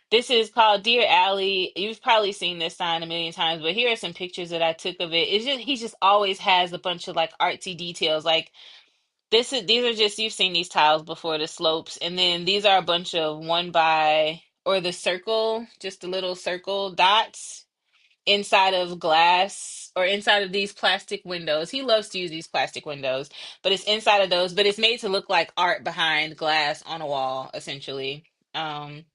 A: This is called Deer Alley. You've probably seen this sign a million times, but here are some pictures that I took of it. It's just he just always has a bunch of like artsy details. Like these are just you've seen these tiles before, the slopes, and then these are a bunch of one by or the circle, just the little circle dots inside of glass or inside of these plastic windows. He loves to use these plastic windows, but it's inside of those, but it's made to look like art behind glass on a wall, essentially. Um,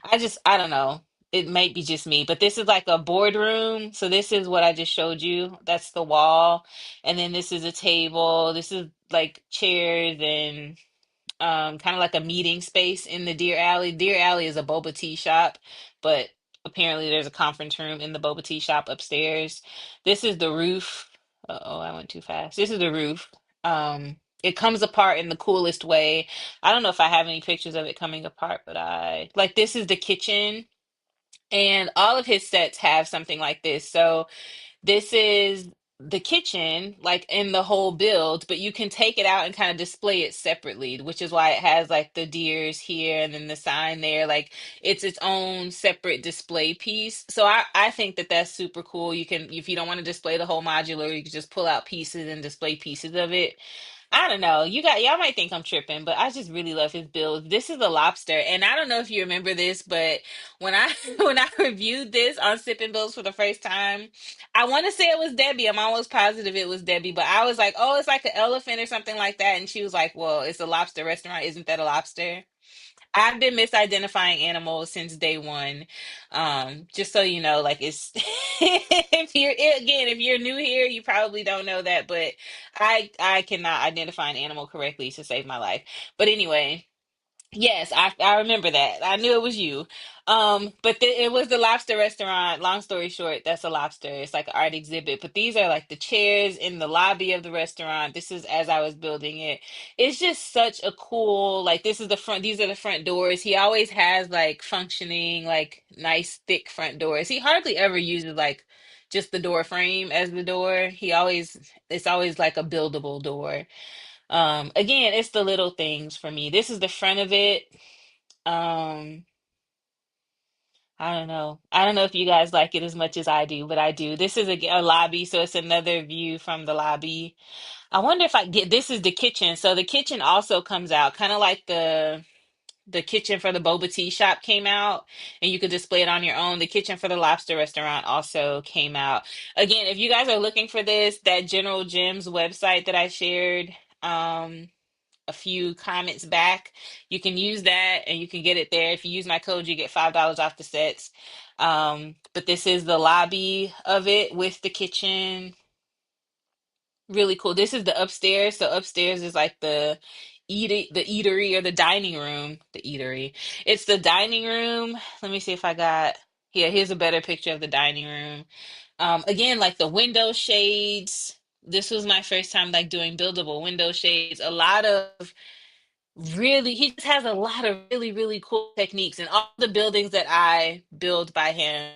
A: I don't know. It might be just me, but this is like a boardroom. So this is what I just showed you. That's the wall. And then this is a table. This is like chairs and kind of like a meeting space in the Deer Alley. Deer Alley is a boba tea shop, but apparently there's a conference room in the boba tea shop upstairs. This is the roof. Uh-oh, I went too fast. This is the roof. It comes apart in the coolest way. I don't know if I have any pictures of it coming apart, but I like this is the kitchen, and all of his sets have something like this. So this is the kitchen, like in the whole build, but you can take it out and kind of display it separately, which is why it has like the deers here and then the sign there. Like it's its own separate display piece. So I think that that's super cool. You can, if you don't want to display the whole modular, you can just pull out pieces and display pieces of it. I don't know. Y'all might think I'm tripping, but I just really love his build. This is a lobster, and I don't know if you remember this, but when I when I reviewed this on Sipping Bills for the first time, I want to say it was Debbie. I'm almost positive it was Debbie, but I was like, "Oh, it's like an elephant or something like that," and she was like, "Well, it's a lobster restaurant. Isn't that a lobster?" I've been misidentifying animals since day one. Just so you know, like it's if you're new here, you probably don't know that, but I cannot identify an animal correctly to save my life. But anyway, yes, I remember that. I knew it was you. But it was the lobster restaurant. Long story short, that's a lobster. It's like an art exhibit. But these are like the chairs in the lobby of the restaurant. This is as I was building it. It's just such a cool, like this is the front, these are the front doors. He always has like functioning, like nice thick front doors. He hardly ever uses like just the door frame as the door. It's always like a buildable door. Again, it's the little things for me. This is the front of it. Um, I don't know. I don't know if you guys like it as much as I do, but I do. This is a lobby, so it's another view from the lobby. I wonder if I get this is the kitchen. So the kitchen also comes out, kind of like the kitchen for the boba tea shop came out, and you could display it on your own. The kitchen for the lobster restaurant also came out. Again, if you guys are looking for this, that General Gems website that I shared, a few comments back. You can use that and you can get it there. If you use my code, you get $5 off the sets. But this is the lobby of it with the kitchen. Really cool. This is the upstairs. So upstairs is like the eatery or the dining room. The eatery. It's the dining room. Let me see if I got here. Here's a better picture of the dining room. Again, like the window shades. This was my first time like doing buildable window shades. A lot of really, he just has a lot of really, really cool techniques. And all the buildings that I build by him,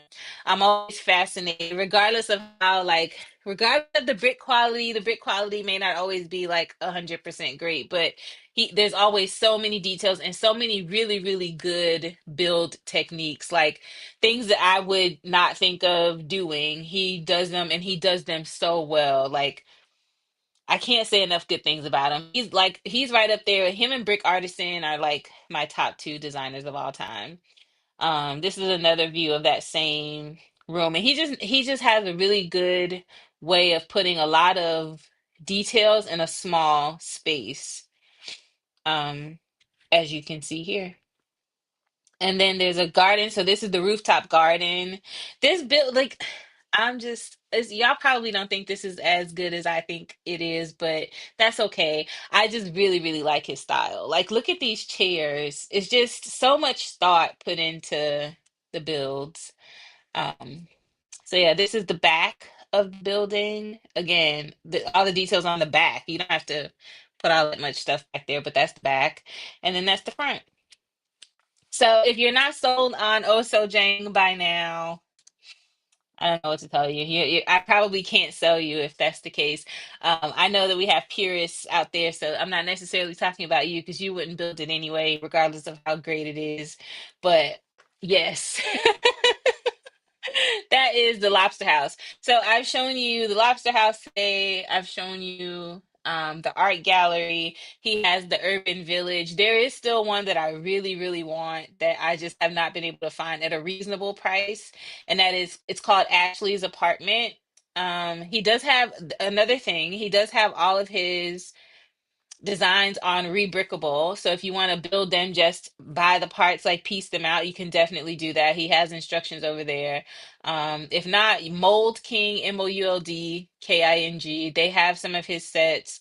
A: I'm always fascinated, regardless of how, like, regardless of the brick quality may not always be like 100% great, but there's always so many details and so many really, really good build techniques, like things that I would not think of doing. He does them and he does them so well. Like, I can't say enough good things about him. He's right up there. Him and Brick Artisan are like my top two designers of all time. This is another view of that same room, and he just has a really good way of putting a lot of details in a small space. Um, as you can see here. And then there's a garden. So this is the rooftop garden. This build, like, y'all probably don't think this is as good as I think it is, but that's okay. I just really, really like his style. Like, look at these chairs. It's just so much thought put into the builds. Um, so yeah, this is the back of the building. Again, all the details on the back. You don't have to put all that much stuff back there, but that's the back. And then that's the front. So if you're not sold on Oso Jang by now, I don't know what to tell you. I probably can't sell you if that's the case. I know that we have purists out there, so I'm not necessarily talking about you because you wouldn't build it anyway, regardless of how great it is. But yes. That is the Lobster House. So I've shown you the Lobster House today. I've shown you the art gallery. He has the urban village. There is still one that I really, really want that I just have not been able to find at a reasonable price, and that is it's called Ashley's Apartment. He does have another thing. He does have all of his designs on Rebrickable. So if you want to build them, just buy the parts, like piece them out, you can definitely do that. He has instructions over there. If not, Mold King, MOULD KING, they have some of his sets.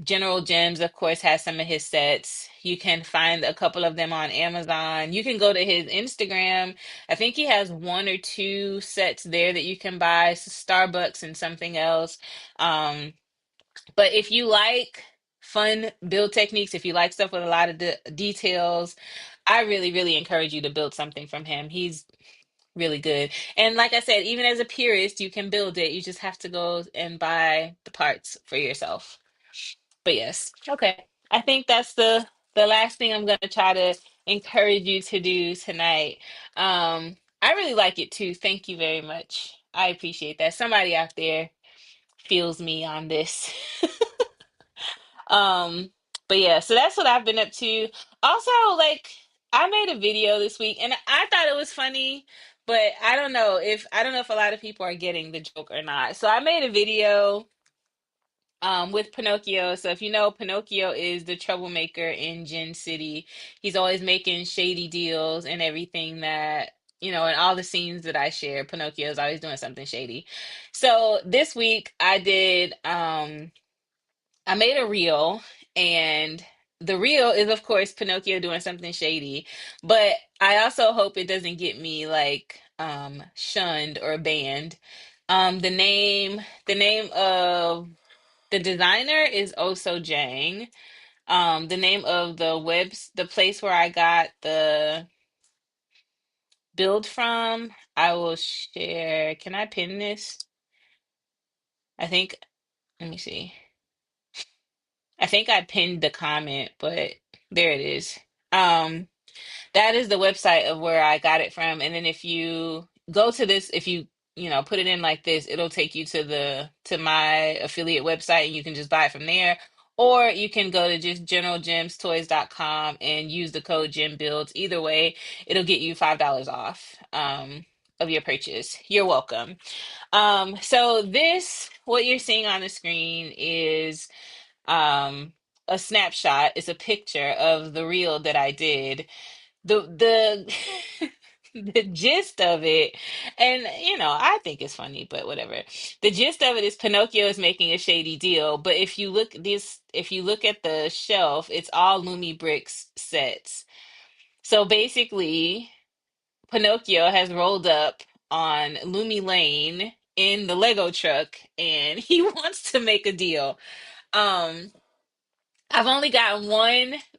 A: General Gems, of course, has some of his sets. You can find a couple of them on Amazon. You can go to his Instagram. I think he has one or two sets there that you can buy, Starbucks and something else. Um, but if you like fun build techniques, if you like stuff with a lot of details, I really, really encourage you to build something from him. He's really good. And like I said, even as a purist, you can build it. You just have to go and buy the parts for yourself. But yes, okay. I think that's the last thing I'm gonna try to encourage you to do tonight. I really like it too. Thank you very much. I appreciate that. Somebody out there feels me on this. Um, but yeah, so that's what I've been up to. Also, like, I made a video this week and I thought it was funny, but I don't know if a lot of people are getting the joke or not. So I made a video with Pinocchio. So if you know, Pinocchio is the troublemaker in Gin City. He's always making shady deals and everything that, in all the scenes that I share, Pinocchio is always doing something shady. So this week I made a reel, and the reel is, of course, Pinocchio doing something shady. But I also hope it doesn't get me like shunned or banned. The name of the designer is Oso Jang. The name of the place where I got the build from, I will share. Can I pin this? I think, let me see. I think I pinned the comment, but there it is. Um, that is the website of where I got it from. And then if you go to this, if you put it in like this, it'll take you to my affiliate website and you can just buy it from there. Or you can go to just generalgemstoys.com and use the code GEMBUILDS. Either way, it'll get you $5 off of your purchase. You're welcome. So what you're seeing on the screen is um a snapshot. It's a picture of the reel that I did. The the gist of it, and I think it's funny, but whatever. The gist of it is Pinocchio is making a shady deal, but if you look at the shelf, it's all Lumi Bricks sets. So basically, Pinocchio has rolled up on Lumi Lane in the Lego truck and he wants to make a deal. Um I've only gotten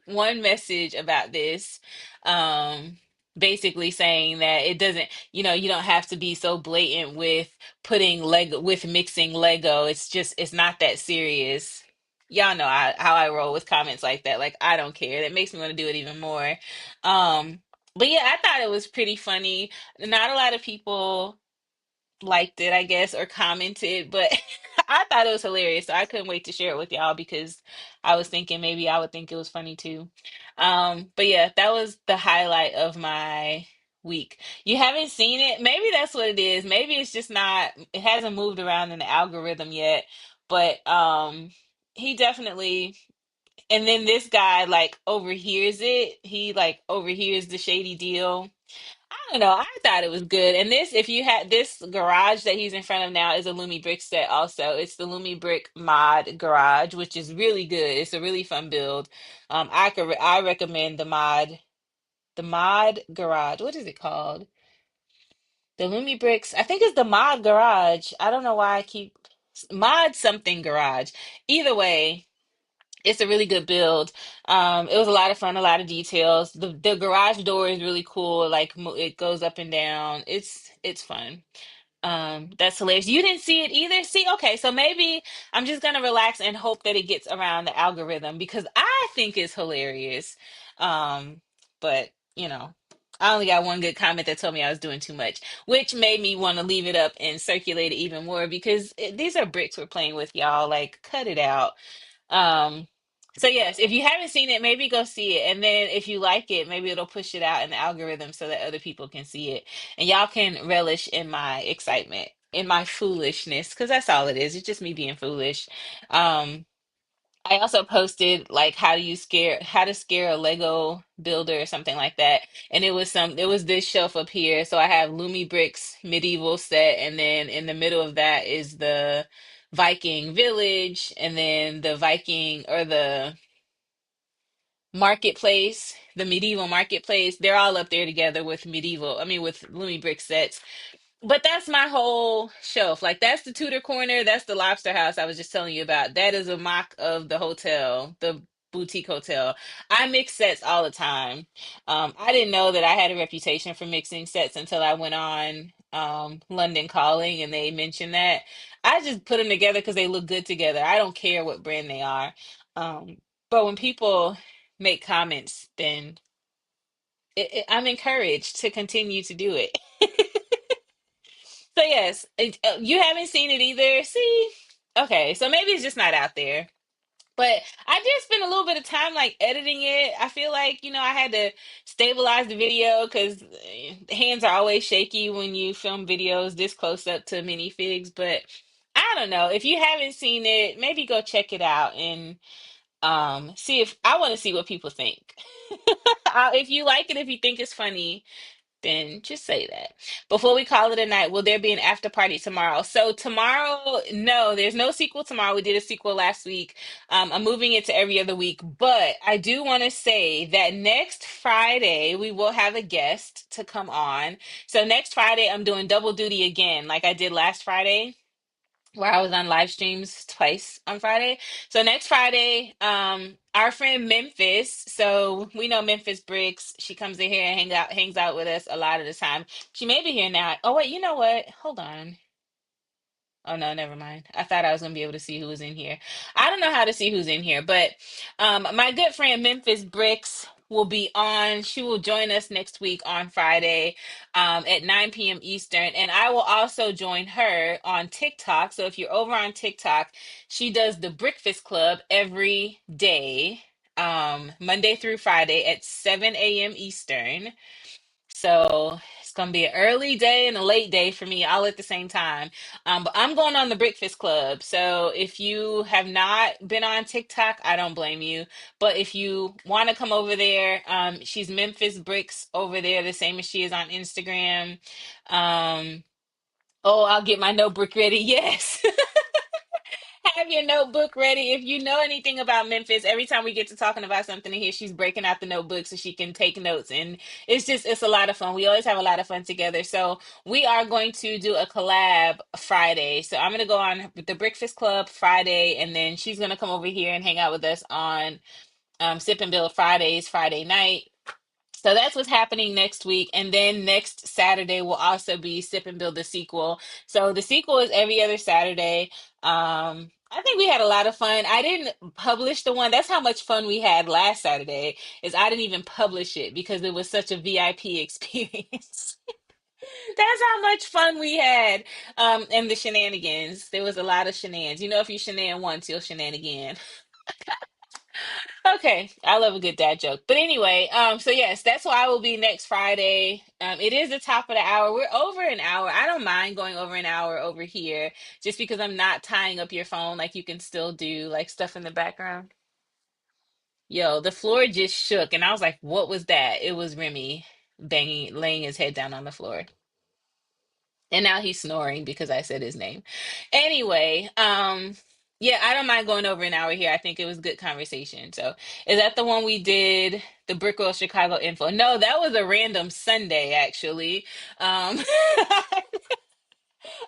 A: one message about this. Um Basically saying that it doesn't, you don't have to be so blatant with putting Lego with mixing Lego. It's not that serious. Y'all know how I roll with comments like that. Like I don't care. That makes me want to do it even more. Um but yeah, I thought it was pretty funny. Not a lot of people liked it, I guess, or commented, but I thought it was hilarious. So I couldn't wait to share it with y'all because I was thinking maybe I would think it was funny too. But yeah, that was the highlight of my week. You haven't seen it? Maybe that's what it is. Maybe it's just not, it hasn't moved around in the algorithm yet, but he definitely, and then this guy like overhears it. He like overhears the shady deal. I don't know. I thought it was good. And this, if you had this garage that he's in front of now, is a Lumi Brick set also. It's the Lumi Brick Mod Garage, which is really good. It's a really fun build. I recommend the Mod Garage. What is it called? The Lumi Bricks. I think it's the Mod Garage. I don't know why I keep Mod something garage. Either way, it's a really good build. It was a lot of fun, a lot of details. The garage door is really cool. Like it goes up and down. It's fun. That's hilarious. You didn't see it either? See, okay, so maybe I'm just gonna relax and hope that it gets around the algorithm because I think it's hilarious. But I only got one good comment that told me I was doing too much, which made me want to leave it up and circulate it even more because these are bricks we're playing with, y'all. Like, cut it out. Um, so yes, if you haven't seen it, maybe go see it. And then if you like it, maybe it'll push it out in the algorithm so that other people can see it. And y'all can relish in my excitement, in my foolishness, because that's all it is. It's just me being foolish. Um, I also posted like how to scare a Lego builder or something like that. And it was this shelf up here. So I have Lumi Bricks medieval set, and then in the middle of that is the Viking village, and then the Viking or the marketplace, the medieval marketplace. They're all up there together with with Lumi Brick sets. But that's my whole shelf. Like that's the Tudor corner. That's the Lobster House I was just telling you about. That is a mock of the hotel, the boutique hotel. I mix sets all the time. I didn't know that I had a reputation for mixing sets until I went on London Calling and they mentioned that. I just put them together because they look good together. I don't care what brand they are. Um, but when people make comments, then I'm encouraged to continue to do it. So yes, you haven't seen it either. See, okay, so maybe it's just not out there. But I did spend a little bit of time like editing it. I feel like I had to stabilize the video because hands are always shaky when you film videos this close up to minifigs. But I don't know if you haven't seen it, maybe go check it out and see if I want to see what people think. If you like it, if you think it's funny, then just say that. Before we call it a night, will there be an after party tomorrow? So tomorrow, no, there's no sequel tomorrow. We did a sequel last week. I'm moving it to every other week, but I do want to say that next Friday we will have a guest to come on. So next Friday I'm doing double duty again, like I did last Friday where I was on live streams twice on Friday. So next Friday, our friend Memphis, so we know Memphis Bricks. She comes in here and hangs out with us a lot of the time. She may be here now. Oh wait, you know what? Hold on. Oh no, never mind. I thought I was gonna be able to see who was in here. I don't know how to see who's in here, but my good friend Memphis Bricks will be on. She will join us next week on Friday at 9 p.m. Eastern, and I will also join her on TikTok. So if you're over on TikTok, she does the Breakfast Club every day, Monday through Friday at 7 a.m. Eastern. So it's gonna be an early day and a late day for me all at the same time. But I'm going on the Breakfast Club. So if you have not been on TikTok, I don't blame you. But if you want to come over there, she's Memphis Bricks over there, the same as she is on Instagram. Um, oh, I'll get my notebook ready. Yes. have your notebook ready. If you know anything about Memphis, every time we get to talking about something in here, she's breaking out the notebook so she can take notes. And it's a lot of fun. We always have a lot of fun together. So we are going to do a collab Friday. So I'm going to go on with the Breakfast Club Friday, and then she's going to come over here and hang out with us on Sip and Build Fridays, Friday night. So that's what's happening next week. And then next Saturday will also be Sip and Build the sequel. So the sequel is every other Saturday. I think we had a lot of fun. I didn't publish the one. That's how much fun we had last Saturday, is I didn't even publish it because it was such a VIP experience. That's how much fun we had. And the shenanigans. There was a lot of shenanigans. You know, if you shenan once, you'll shenan again. Okay, I love a good dad joke. But anyway, so yes, that's why I will be next Friday. It is the top of the hour. We're over an hour. I don't mind going over an hour over here just because I'm not tying up your phone like you can still do like stuff in the background. Yo, the floor just shook and I was like, what was that? It was Remy banging, laying his head down on the floor. And now he's snoring because I said his name. Anyway, yeah, I don't mind going over an hour here. I think it was good conversation. So, is that the one we did, the Brickell Chicago info? No, that was a random Sunday, actually. Um,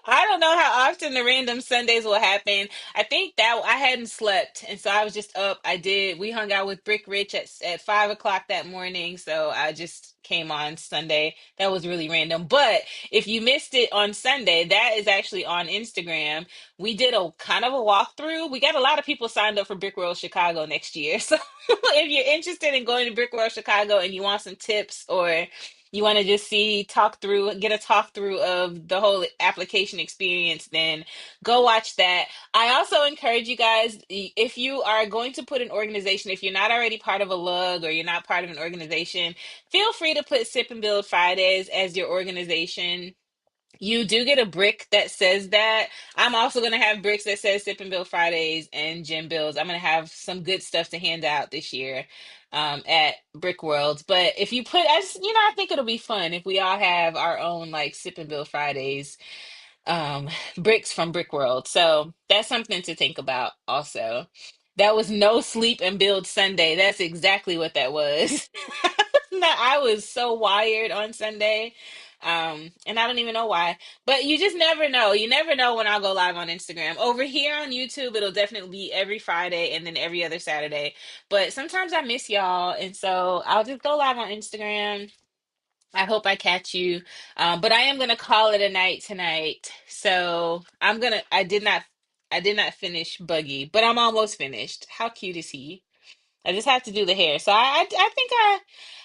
A: I don't know how often the random Sundays will happen. I think that I hadn't slept, and so I was just up. We hung out with Brick Rich at 5 o'clock that morning, so I just came on Sunday. That was really random. But if you missed it on Sunday, that is actually on Instagram. We did a kind of a walkthrough. We got a lot of people signed up for Brick World Chicago next year. So if you're interested in going to Brick World Chicago and you want some tips, or you want to just get a talk through of the whole application experience, then go watch that. I also encourage you guys, if you are going to put an organization, if you're not already part of a lug or you're not part of an organization, feel free to put Sip and Build Fridays as your organization. You do get a brick that says that. I'm also going to have bricks that says Sip and Build Fridays and Gym Builds. I'm going to have some good stuff to hand out this year at Brick World. But if you put, I think it'll be fun if we all have our own like Sip and Build Fridays bricks from Brick World. So that's something to think about also. That was no sleep and build Sunday. That's exactly what that was. No, I was so wired on Sunday. And I don't even know why. But you just never know. You never know when I'll go live on Instagram. Over here on YouTube, it'll definitely be every Friday and then every other Saturday. But sometimes I miss y'all, and so I'll just go live on Instagram. I hope I catch you. But I am gonna call it a night tonight. So I did not finish Buggy, but I'm almost finished. How cute is he? I just have to do the hair. So I think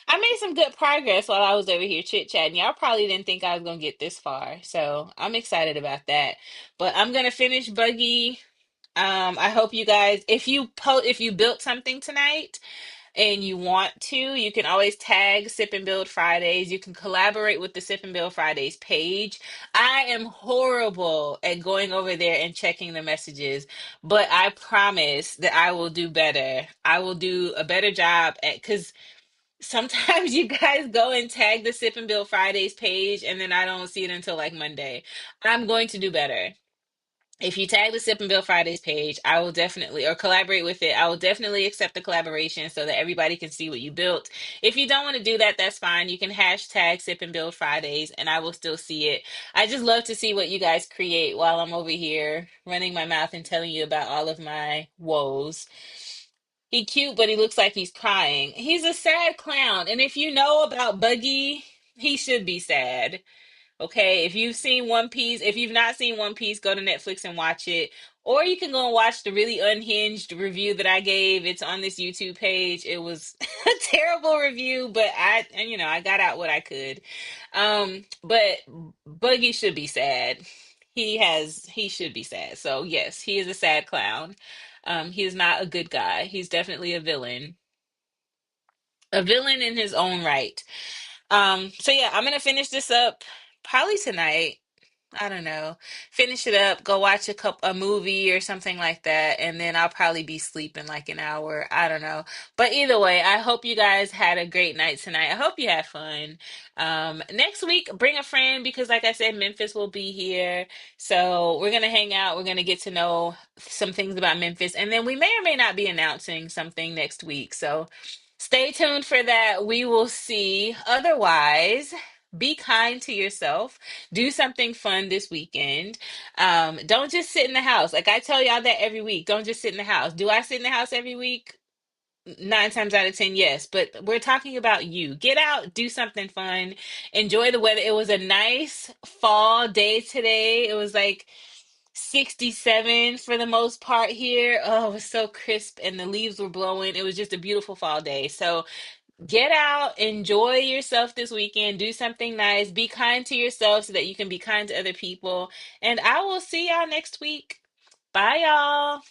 A: I made some good progress while I was over here chit chatting. Y'all probably didn't think I was gonna get this far. So I'm excited about that. But I'm gonna finish Buggy. I hope you guys, if you built something tonight and you want to, you can always tag Sip and Build Fridays. You can collaborate with the Sip and Build Fridays page. I am horrible at going over there and checking the messages, but I promise that I will do better. I will do a better job because sometimes you guys go and tag the Sip and Build Fridays page and then I don't see it until like Monday. I'm going to do better. If you tag the Sip and Build Fridays page, I will definitely, or collaborate with it, I will definitely accept the collaboration so that everybody can see what you built. If you don't want to do that, that's fine. You can hashtag Sip and Build Fridays and I will still see it. I just love to see what you guys create while I'm over here running my mouth and telling you about all of my woes. He cute, but he looks like he's crying. He's a sad clown. And if you know about Buggy, he should be sad. Okay, if you've seen One Piece, if you've not seen One Piece, go to Netflix and watch it. Or you can go and watch the really unhinged review that I gave. It's on this YouTube page. It was a terrible review, but I got out what I could. But Buggy should be sad. He should be sad. So yes, he is a sad clown. He is not a good guy. He's definitely a villain. A villain in his own right. So yeah, I'm gonna finish this up probably tonight. I don't know, finish it up, go watch a movie or something like that, and then I'll probably be sleeping like an hour. I don't know. But either way, I hope you guys had a great night tonight. I hope you had fun. Next week, bring a friend because like I said, Memphis will be here. So we're gonna hang out, we're gonna get to know some things about Memphis, and then we may or may not be announcing something next week. So stay tuned for that. We will see. Otherwise, be kind to yourself. Do something fun this weekend. Don't just sit in the house. Like I tell y'all that every week. Don't just sit in the house. Do I sit in the house every week? Nine times out of ten, yes. But we're talking about you. Get out, do something fun, enjoy the weather. It was a nice fall day today. It was like 67 for the most part here. Oh, it was so crisp and the leaves were blowing. It was just a beautiful fall day. So get out, enjoy yourself this weekend, do something nice, be kind to yourself so that you can be kind to other people. And I will see y'all next week. Bye, y'all.